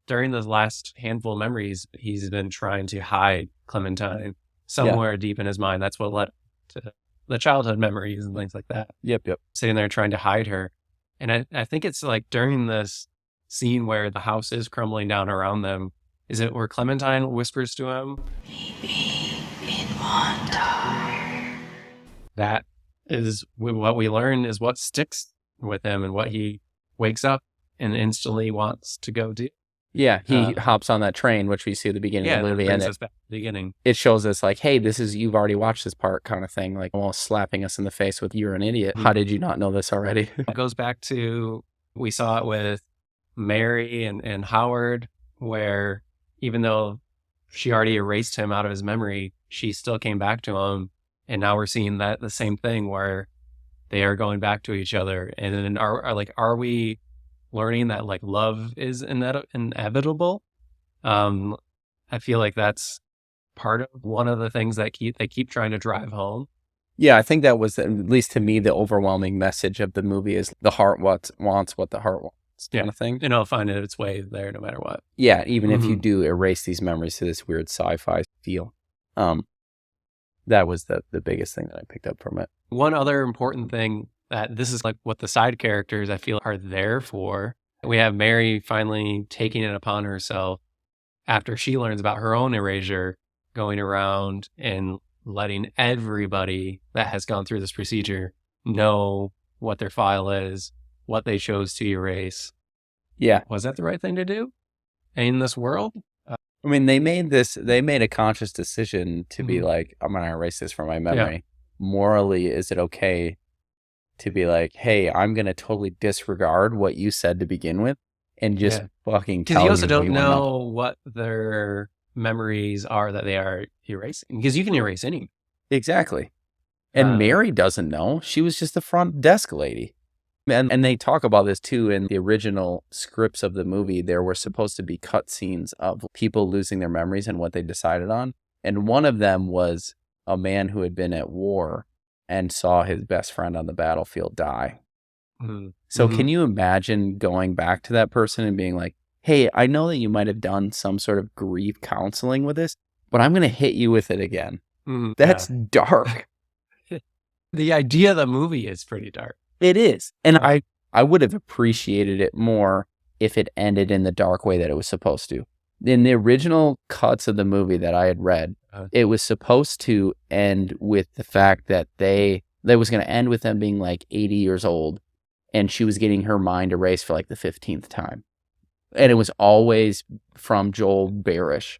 during the last handful of memories, he's been trying to hide Clementine somewhere deep in his mind. That's what led to the childhood memories and things like that. Yep. Sitting there trying to hide her, and I think it's like during this scene where the house is crumbling down around them. Is it where Clementine whispers to him? That is what we learn is what sticks with him and what he wakes up and instantly wants to go do. Yeah, he hops on that train, which we see at the beginning of the movie. Brings And us back to the beginning. it shows us like, hey, you've already watched this part kind of thing, like almost slapping us in the face with, you're an idiot. How did you not know this already? It goes back to, we saw it with Mary and Howard, where even though she already erased him out of his memory, she still came back to him. And now we're seeing that the same thing where they are going back to each other. And then are we learning that like love is inevitable? I feel like that's part of one of the things that they keep trying to drive home. Yeah, I think that was, at least to me, the overwhelming message of the movie is the heart wants what the heart wants kind of thing. And it'll find its way there no matter what. Yeah, even if you do erase these memories to this weird sci-fi feel. That was the biggest thing that I picked up from it. One other important thing that this is like what the side characters I feel are there for. We have Mary finally taking it upon herself after she learns about her own erasure, going around and letting everybody that has gone through this procedure know what their file is, what they chose to erase. Yeah. Was that the right thing to do in this world? I mean, they made a conscious decision to be like, I'm going to erase this from my memory. Yeah. Morally, is it okay to be like, hey, I'm going to totally disregard what you said to begin with and just fucking tell because you also what don't you wanna know what their memories are that they are erasing, because you can erase any. Exactly. And Uh, Mary doesn't know. She was just the front desk lady. And they talk about this too in the original scripts of the movie. There were supposed to be cut scenes of people losing their memories and what they decided on. And one of them was a man who had been at war and saw his best friend on the battlefield die. So can you imagine going back to that person and being like, hey, I know that you might have done some sort of grief counseling with this, but I'm going to hit you with it again. That's dark. The idea of the movie is pretty dark. It is. And I would have appreciated it more if it ended in the dark way that it was supposed to. In the original cuts of the movie that I had read, it was supposed to end with the fact that they was going to end with them being like 80 years old, and she was getting her mind erased for like the 15th time. And it was always from Joel Barish,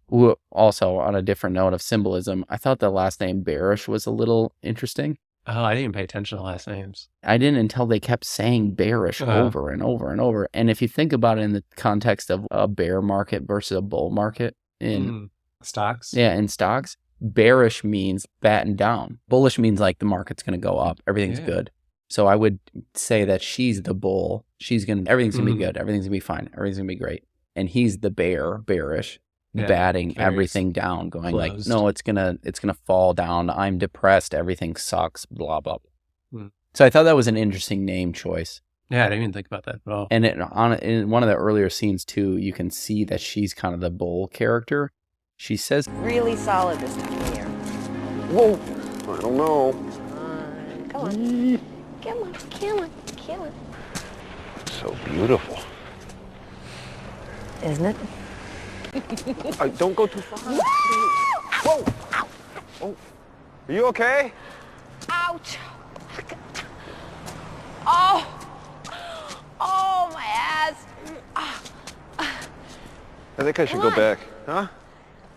who also, on a different note of symbolism, I thought the last name Barish was a little interesting. Oh, I didn't even pay attention to last names. I didn't until they kept saying bearish over and over and over. And if you think about it in the context of a bear market versus a bull market in stocks. Yeah, in stocks, bearish means batten down. Bullish means like the market's going to go up. Everything's good. So I would say that she's the bull. Everything's going to be good. Everything's going to be fine. Everything's going to be great. And he's the bearish. Batting everything down, going like, no, it's gonna fall down. I'm depressed. Everything sucks. Blah blah. So I thought that was an interesting name choice. Yeah, I didn't even think about that at all. And in one of the earlier scenes too, you can see that she's kind of the bull character. She says, Really solid this time of year. Whoa, I don't know. Come on. Come on. So beautiful. Isn't it? Don't go too far. Whoa! Oh, are you okay? Ouch! Oh! Oh, my ass! I think I should go back. Huh?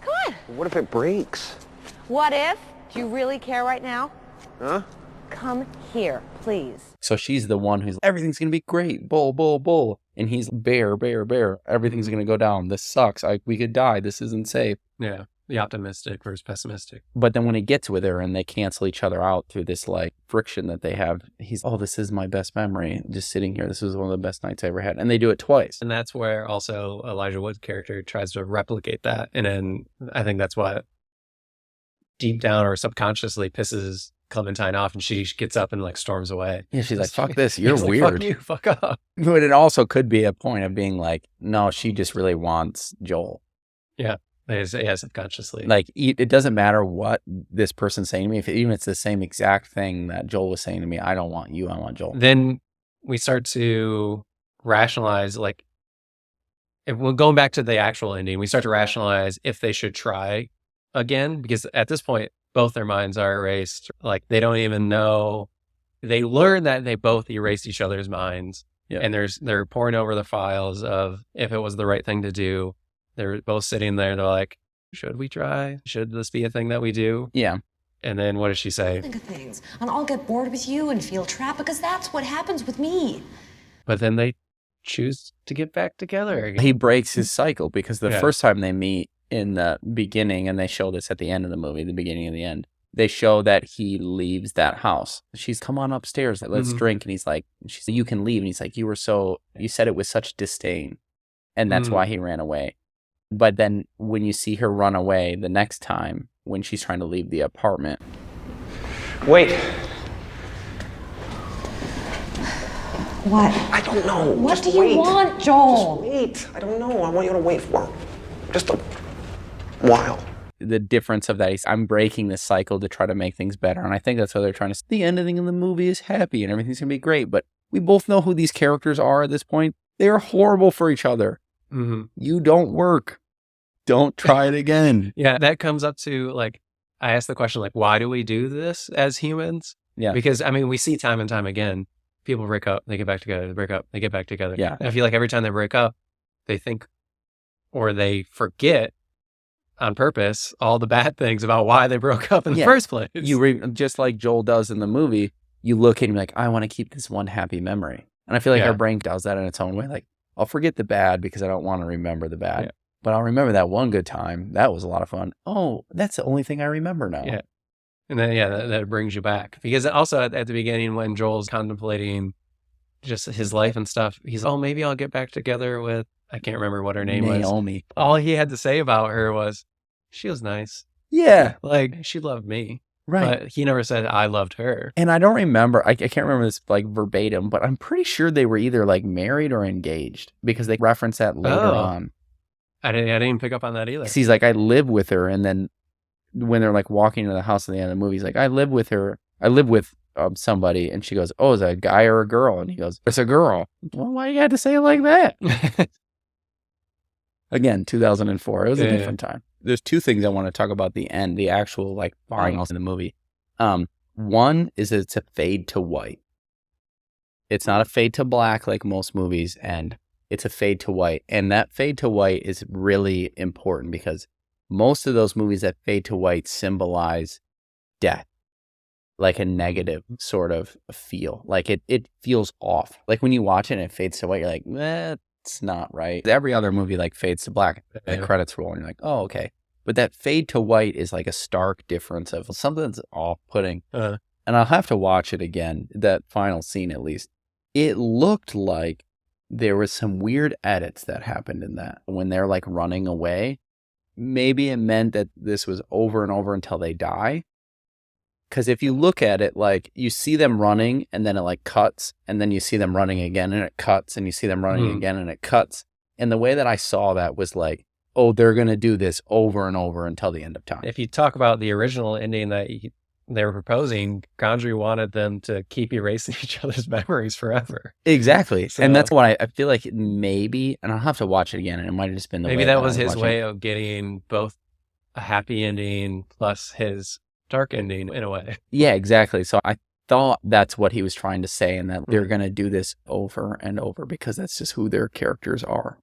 Come on. What if it breaks? What if? Do you really care right now? Huh? Come here, please. so she's the one who's, everything's going to be great. Bull, bull, bull. And he's bear. Everything's going to go down. This sucks. We could die. This isn't safe. Yeah. The optimistic versus pessimistic. But then when he gets with her and they cancel each other out through this like friction that they have, he's, oh, this is my best memory. Just sitting here. This was one of the best nights I ever had. And they do it twice. And that's where also Elijah Wood's character tries to replicate that. And then I think that's what deep down or subconsciously pisses Clementine off, and she gets up and like storms away. Yeah, she's like, fuck this. You're He's weird. Like, fuck you. Fuck up. But it also could be a point of being like, no, she just really wants Joel. Yeah. Subconsciously. Like, it doesn't matter what this person's saying to me. Even if it's the same exact thing that Joel was saying to me, I don't want you, I want Joel. Then we start to rationalize, like, if we're going back to the actual ending, we start to rationalize if they should try again, because at this point, both their minds are erased. Like, they don't even know. They learn that they both erased each other's minds. Yeah. And they're pouring over the files of if it was the right thing to do. They're both sitting there. They're like, should we try? Should this be a thing that we do? Yeah. And then what does she say? Think of things, and I'll get bored with you and feel trapped because that's what happens with me. But then they choose to get back together again. He breaks his cycle because the first time they meet in the beginning, and they show this at the end of the movie, the beginning and the end, they show that he leaves that house. She's, come on upstairs, let's drink. And he's like, she's like, you can leave. And he's like, you said it with such disdain. And that's why he ran away. But then when you see her run away the next time, when she's trying to leave the apartment. Wait. What? I don't know. What Just do you wait. want, Joel? Just wait. I don't know. I want you to wait for just a while. The difference of that is I'm breaking this cycle to try to make things better. And I think that's what they're trying to say. The ending of the movie is happy and everything's going to be great. But we both know who these characters are at this point. They are horrible for each other. Mm-hmm. You don't work. Don't try it again. Yeah, that comes up to, like, I asked the question, like, why do we do this as humans? Yeah. Because, I mean, we see time and time again, people break up, they get back together, they break up, they get back together. Yeah. And I feel like every time they break up, they think or they forget on purpose all the bad things about why they broke up in the first place. Just like Joel does in the movie, you look at him like, I want to keep this one happy memory. And I feel like our brain does that in its own way. Like, I'll forget the bad because I don't want to remember the bad. Yeah. But I'll remember that one good time. That was a lot of fun. Oh, that's the only thing I remember now. Yeah. And then, that brings you back. Because also at the beginning, when Joel's contemplating just his life and stuff, he's, oh, maybe I'll get back together with, I can't remember what her name was. Naomi. All he had to say about her was, she was nice. Yeah. Like, she loved me. Right. But he never said, I loved her. And I don't remember, I can't remember this like verbatim, but I'm pretty sure they were either like married or engaged because they reference that later on. I didn't even pick up on that either. 'Cause he's like, I live with her. And then when they're like walking into the house at the end of the movie, he's like, I live with her. I live with somebody. And she goes, oh, is that a guy or a girl? And he goes, it's a girl. Well, why you had to say it like that? Again, 2004. It was a different time. There's two things I want to talk about the end, the actual like finals in the movie. One is that it's a fade to white. It's not a fade to black like most movies, and it's a fade to white. And that fade to white is really important because most of those movies that fade to white symbolize death, like a negative sort of feel. Like it feels off. Like when you watch it and it fades to white, you're like, that's not right. Every other movie like fades to black, the credits roll, and you're like, oh, okay. But that fade to white is like a stark difference of something that's off-putting. And I'll have to watch it again, that final scene at least. It looked like there was some weird edits that happened in that. When they're like running away, maybe it meant that this was over and over until they die. Because if you look at it, like you see them running and then it like cuts, and then you see them running again and it cuts, and you see them running again and it cuts. And the way that I saw that was like, oh, they're going to do this over and over until the end of time. If you talk about the original ending that they were proposing, Gondry wanted them to keep erasing each other's memories forever. Exactly. So, and that's why I feel like maybe, and I'll have to watch it again, and it might have just been the way maybe that was his way of getting both a happy ending plus his dark ending in a way. Yeah, exactly. So I thought that's what he was trying to say, and that they're going to do this over and over because that's just who their characters are.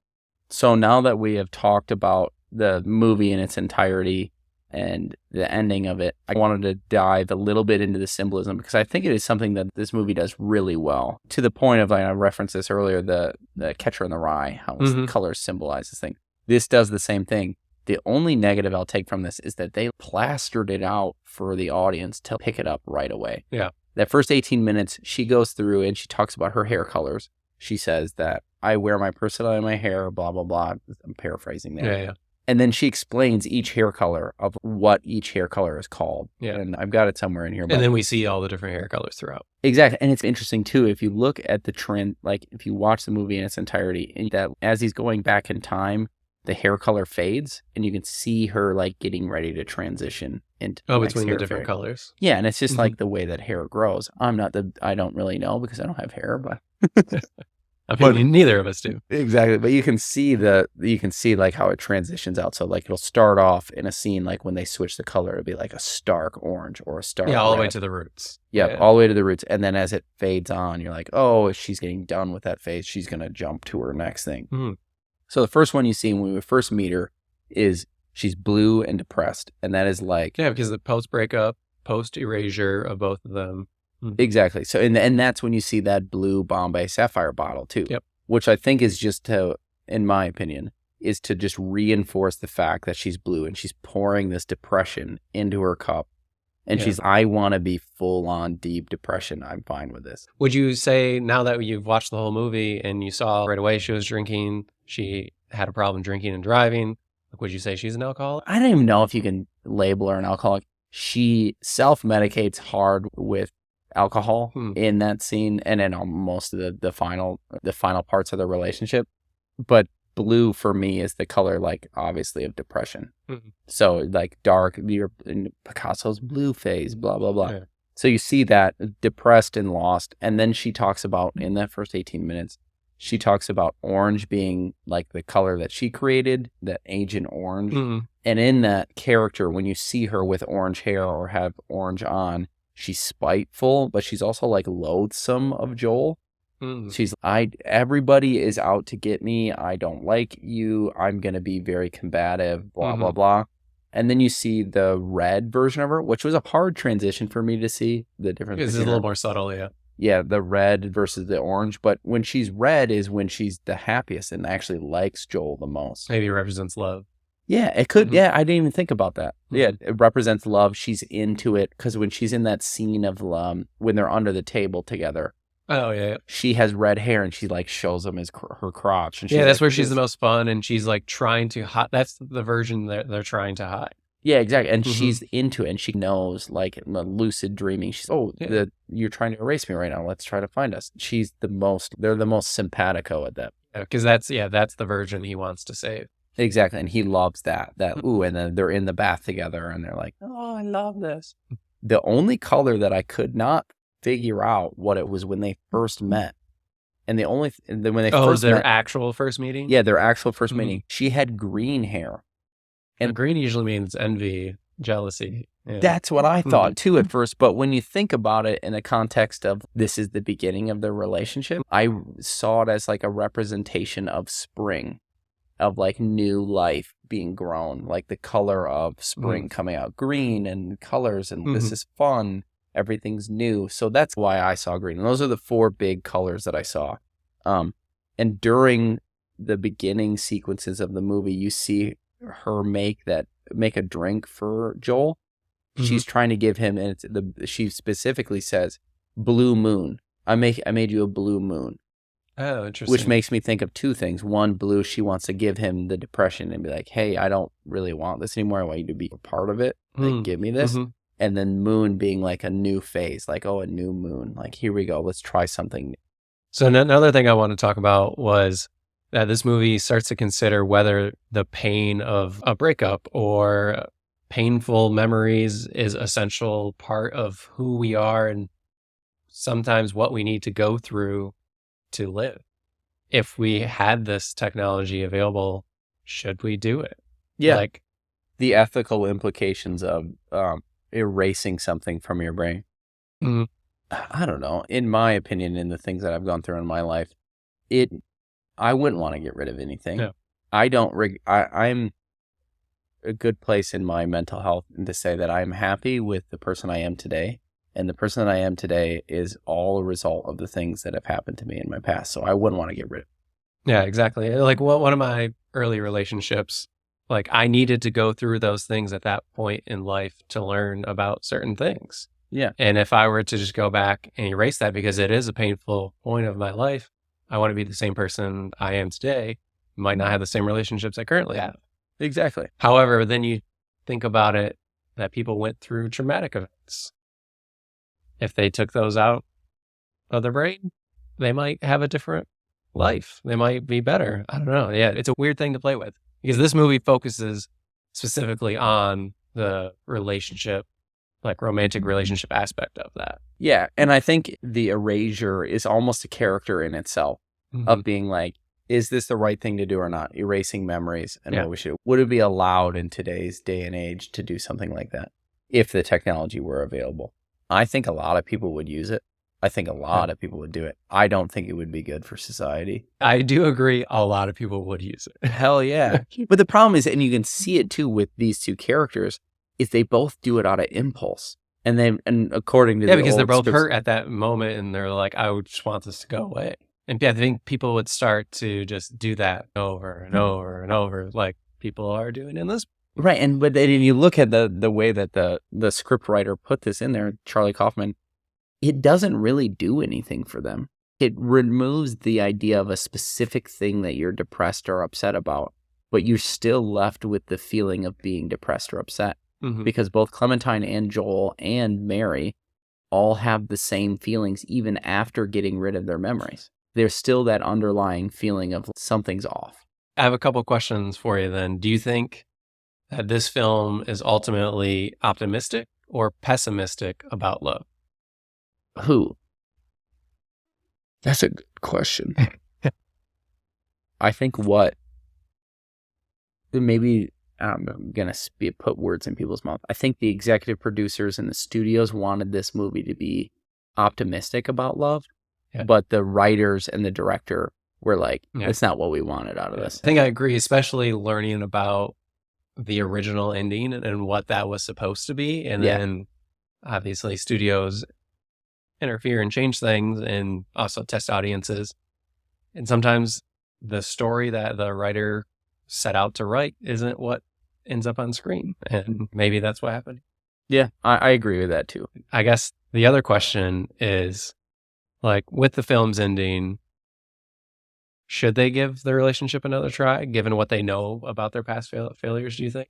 So now that we have talked about the movie in its entirety and the ending of it, I wanted to dive a little bit into the symbolism because I think it is something that this movie does really well. To the point of, like, I referenced this earlier, the Catcher in the Rye, how colors symbolize this thing. This does the same thing. The only negative I'll take from this is that they plastered it out for the audience to pick it up right away. Yeah. That first 18 minutes, she goes through and she talks about her hair colors. She says that I wear my personality in my hair, blah, blah, blah. I'm paraphrasing there. Yeah. And then she explains each hair color of what each hair color is called. Yeah. And I've got it somewhere in here. And then we see all the different hair colors throughout. Exactly. And it's interesting, too, if you look at the trend, like if you watch the movie in its entirety, and that as he's going back in time, the hair color fades and you can see her like getting ready to transition into between the different colors. Yeah. And it's just like the way that hair grows. I don't really know because I don't have hair, but I mean, neither of us do. Exactly. But you can see like how it transitions out. So like it'll start off in a scene like when they switch the color, it'll be like a stark orange or a stark all the red. way to the roots. Yeah, all the way to the roots. And then as it fades on, you're like, oh, she's getting done with that phase. She's going to jump to her next thing. Mm-hmm. So the first one you see when we first meet her is she's blue and depressed. And that is like... Yeah, because the post-breakup, post-erasure of both of them. Mm-hmm. Exactly. So and that's when you see that blue Bombay Sapphire bottle too. Yep. Which I think is just to, in my opinion, is to just reinforce the fact that she's blue and she's pouring this depression into her cup. And she's, I want to be full on deep depression. I'm fine with this. Would you say now that you've watched the whole movie and you saw right away she was drinking, she had a problem drinking and driving, would you say she's an alcoholic? I don't even know if you can label her an alcoholic. She self-medicates hard with alcohol in that scene and in most of the final parts of the relationship. But blue for me is the color, like, obviously of depression. So like dark, you're in Picasso's blue phase, blah, blah, blah. Yeah. So you see that depressed and lost. And then she talks about, in that first 18 minutes, she talks about orange being like the color that she created, that Agent Orange. And in that character, when you see her with orange hair or have orange on, she's spiteful, but she's also like loathsome of Joel. She's, everybody is out to get me. I don't like you. I'm going to be very combative, blah, blah, blah. And then you see the red version of her, which was a hard transition for me to see the difference. It's a little more subtle, yeah. Yeah, the red versus the orange. But when she's red is when she's the happiest and actually likes Joel the most. Maybe it represents love. Yeah, it could. Yeah, I didn't even think about that. Yeah, Mm-hmm. it represents love. She's into it because when she's in that scene of when they're under the table together, Oh, yeah. she has red hair and she like shows him her crotch. And she's Yeah, that's like, where she's the most fun, and she's like trying to hide. That's the version that they're trying to hide. Yeah, exactly. And Mhm. she's into it and she knows, like, in the lucid dreaming. She's, you're trying to erase me right now. Let's try to find us. They're the most simpatico at that. Because that's the version he wants to save. Exactly. And he loves that. And then they're in the bath together and they're like, oh, I love this. The only color that I could not figure out what it was when they first met. And when they first their met, actual first meeting? yeah, their actual first Mhm. meeting, she had green hair. And green usually means envy, jealousy. Yeah. That's what I thought too at first. But when you think about it in the context of this is the beginning of their relationship, I saw it as like a representation of spring, of like new life being grown, like the color of spring coming out, green and colors. And this is fun. Everything's new. So that's why I saw green. And those are the 4 big colors that I saw. And during the beginning sequences of the movie, you see her make a drink for Joel. She's trying to give him, and she specifically says, "Blue moon. I made you a blue moon." Oh, interesting. Which makes me think of 2 things. One, blue, she wants to give him the depression and be like, "Hey, I don't really want this anymore. I want you to be a part of it. Like, give me this." And then moon being like a new phase, like, oh, a new moon. Like, here we go. Let's try something new. So another thing I want to talk about was that this movie starts to consider whether the pain of a breakup or painful memories is essential part of who we are and sometimes what we need to go through to live. If we had this technology available, should we do it? Yeah. Like the ethical implications of erasing something from your brain. Mhm. I don't know. In my opinion, in the things that I've gone through in my life, I wouldn't want to get rid of anything. No. I'm a good place in my mental health to say that I'm happy with the person I am today. And the person that I am today is all a result of the things that have happened to me in my past. So I wouldn't want to get rid of it. Yeah, exactly. Like one of my early relationships, like I needed to go through those things at that point in life to learn about certain things. Yeah. And if I were to just go back and erase that because it is a painful point of my life, I want to be the same person I am today. Might not have the same relationships I currently have. Exactly. However, then you think about it that people went through traumatic events. If they took those out of their brain, they might have a different life. They might be better. I don't know. Yeah, it's a weird thing to play with because this movie focuses specifically on the relationship, like romantic relationship aspect of that. Yeah. And I think the erasure is almost a character in itself of being like, is this the right thing to do or not? Erasing memories and what we should. Would it be allowed in today's day and age to do something like that if the technology were available? I think a lot of people would use it. I think a lot of people would do it. I don't think it would be good for society. I do agree a lot of people would use it. Hell yeah. But the problem is, and you can see it too with these 2 characters, is they both do it out of impulse. And according to because they're both scripts, hurt at that moment and they're like, I would just want this to go away. And I think people would start to just do that over and over and over, like people are doing in this. Right. But then you look at the way that the script writer put this in there, Charlie Kaufman, it doesn't really do anything for them. It removes the idea of a specific thing that you're depressed or upset about, but you're still left with the feeling of being depressed or upset. Because both Clementine and Joel and Mary all have the same feelings even after getting rid of their memories. There's still that underlying feeling of something's off. I have a couple questions for you then. Do you think that this film is ultimately optimistic or pessimistic about love? Who? That's a good question. I think maybe I'm going to put words in people's mouth. I think the executive producers and the studios wanted this movie to be optimistic about love, but the writers and the director were like, it's not what we wanted out of this. I think I agree, especially learning about the original ending and what that was supposed to be. And then obviously studios interfere and change things and also test audiences. And sometimes the story that the writer set out to write isn't what ends up on screen. And maybe that's what happened. Yeah, I agree with that too. I guess the other question is, like, with the film's ending, should they give the relationship another try, given what they know about their past failures, do you think?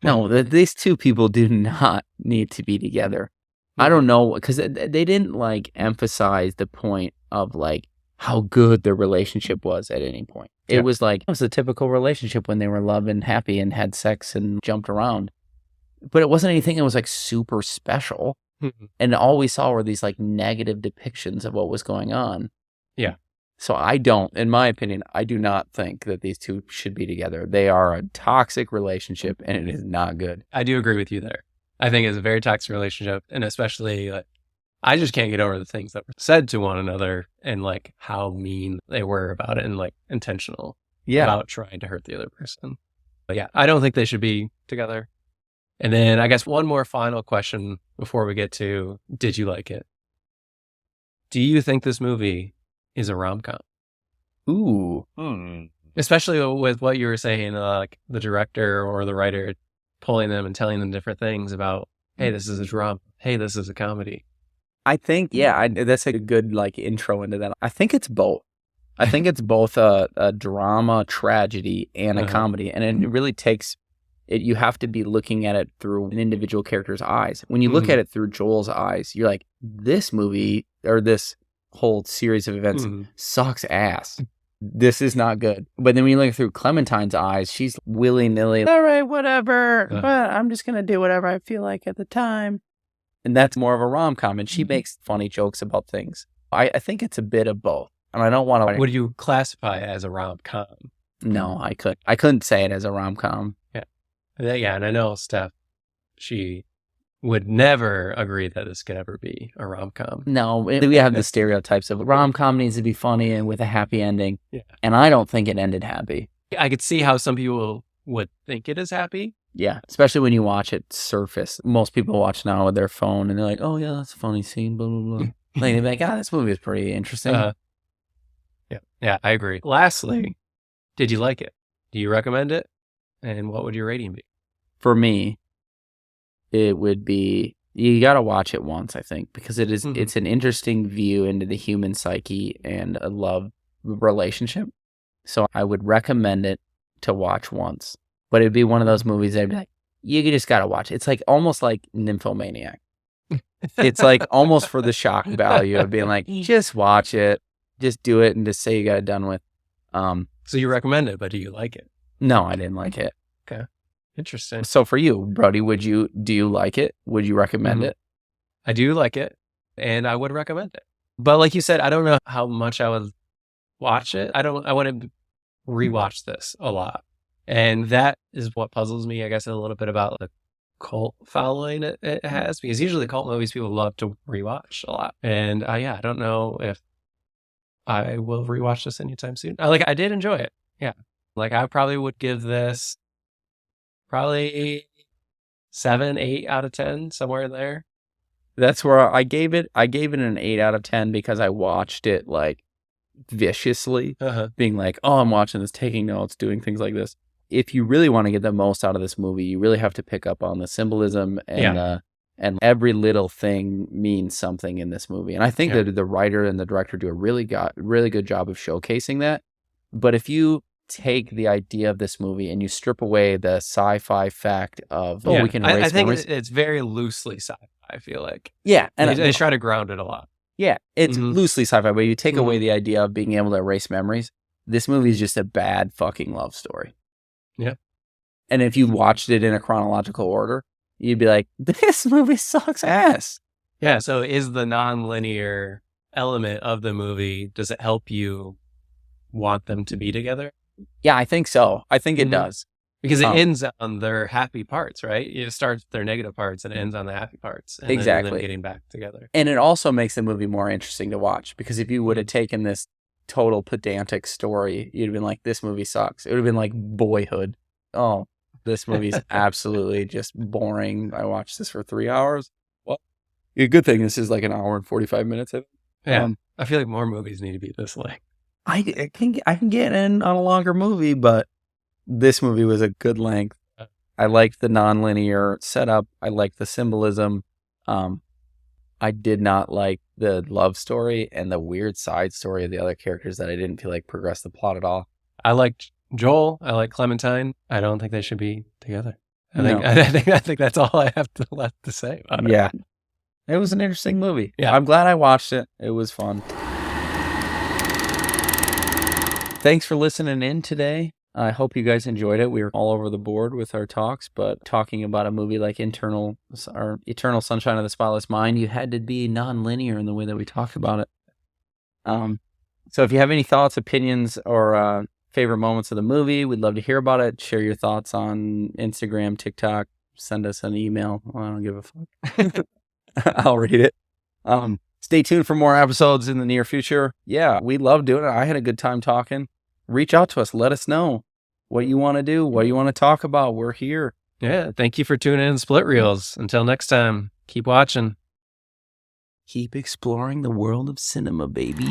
No, these two people do not need to be together. I don't know, because they didn't like emphasize the point of like how good their relationship was at any point. It was like, it was a typical relationship when they were loving, happy, and had sex and jumped around. But it wasn't anything that was like super special. And all we saw were these like negative depictions of what was going on. Yeah. So in my opinion, I do not think that these two should be together. They are a toxic relationship and it is not good. I do agree with you there. I think it's a very toxic relationship. And especially, I just can't get over the things that were said to one another and like how mean they were about it and like intentional about trying to hurt the other person. But yeah, I don't think they should be together. And then I guess one more final question before we get to, did you like it? Do you think this movie is a rom-com? Ooh. Especially with what you were saying, like the director or the writer pulling them and telling them different things about, hey, this is a drama. Hey, this is a comedy. I think, that's a good like intro into that. I think it's both. I think it's both a drama, tragedy, and a comedy. And it really takes it. You have to be looking at it through an individual character's eyes. When you look at it through Joel's eyes, you're like, this movie or this whole series of events sucks ass. This is not good. But then when you look through Clementine's eyes, she's willy-nilly, all right, whatever. But I'm just going to do whatever I feel like at the time. And that's more of a rom-com. And she makes funny jokes about things. I think it's a bit of both. And I don't want to... Would you classify it as a rom-com? No, I couldn't say it as a rom-com. Yeah, and I know Steph, she would never agree that this could ever be a rom-com. No, we have the stereotypes of rom-com needs to be funny and with a happy ending. Yeah. And I don't think it ended happy. I could see how some people would think it is happy. Yeah, especially when you watch it surface. Most people watch now with their phone and they're like, oh yeah, that's a funny scene, blah, blah, blah. Like, they're like, this movie is pretty interesting. Yeah, I agree. Lastly, did you like it? Do you recommend it? And what would your rating be? For me, it would be, you got to watch it once, I think, because it is it's an interesting view into the human psyche and a love relationship. So I would recommend it to watch once. But it'd be one of those movies that I'd be like, you just got to watch it. It's like almost like Nymphomaniac. It's like almost for the shock value of being like, just watch it, just do it, and just say you got it done with. So you recommend it, but do you like it? No, I didn't like it. Okay. Interesting. So for you, Brody, do you like it? Would you recommend it? I do like it, and I would recommend it. But like you said, I don't know how much I would watch it. I want to rewatch this a lot. And that is what puzzles me, I guess, a little bit about the cult following it has, because usually cult movies people love to rewatch a lot. And I don't know if I will rewatch this anytime soon. I did enjoy it. Yeah. Like I probably would give this probably 7, 8 out of 10, somewhere in there. That's where I gave it an 8 out of 10 because I watched it like viciously, being like, oh, I'm watching this, taking notes, doing things like this. If you really want to get the most out of this movie, you really have to pick up on the symbolism and every little thing means something in this movie. And I think that the writer and the director do a really good job of showcasing that. But if you take the idea of this movie and you strip away the sci-fi fact of we can erase I think memories. It's very loosely sci-fi, I feel like. Yeah. And they try to ground it a lot. Yeah, it's loosely sci-fi, but you take away the idea of being able to erase memories. This movie is just a bad fucking love story. Yeah. And if you watched it in a chronological order, you'd be like, this movie sucks ass. Yeah, so is the non-linear element of the movie, does it help you want them to be together? Yeah, I think so. I think it does. Because it ends on their happy parts, right? It starts with their negative parts and it ends on the happy parts. And exactly. Then them getting back together. And it also makes the movie more interesting to watch, because if you would have taken this total pedantic story, you'd have been like, this movie sucks. It would have been like Boyhood. Oh, This movie's absolutely just boring. I watched this for 3 hours. Well, a good thing this is like an hour and 45 minutes. Yeah. I feel like more movies need to be this length. I can get in on a longer movie, but this movie was a good length. I liked the nonlinear setup. I liked the symbolism. I did not like the love story and the weird side story of the other characters that I didn't feel like progressed the plot at all. I liked Joel. I like Clementine. I don't think they should be together. I think that's all I have left to say about it. Yeah. It was an interesting movie. Yeah. I'm glad I watched it. It was fun. Thanks for listening in today. I hope you guys enjoyed it. We were all over the board with our talks, but talking about a movie like Eternal Sunshine of the Spotless Mind, you had to be non-linear in the way that we talked about it. So if you have any thoughts, opinions, or favorite moments of the movie, we'd love to hear about it. Share your thoughts on Instagram, TikTok. Send us an email. I don't give a fuck. I'll read it. Stay tuned for more episodes in the near future. Yeah, we love doing it. I had a good time talking. Reach out to us. Let us know what you want to do, what you want to talk about. We're here. Yeah. Thank you for tuning in to Split Reels. Until next time, keep watching. Keep exploring the world of cinema, baby.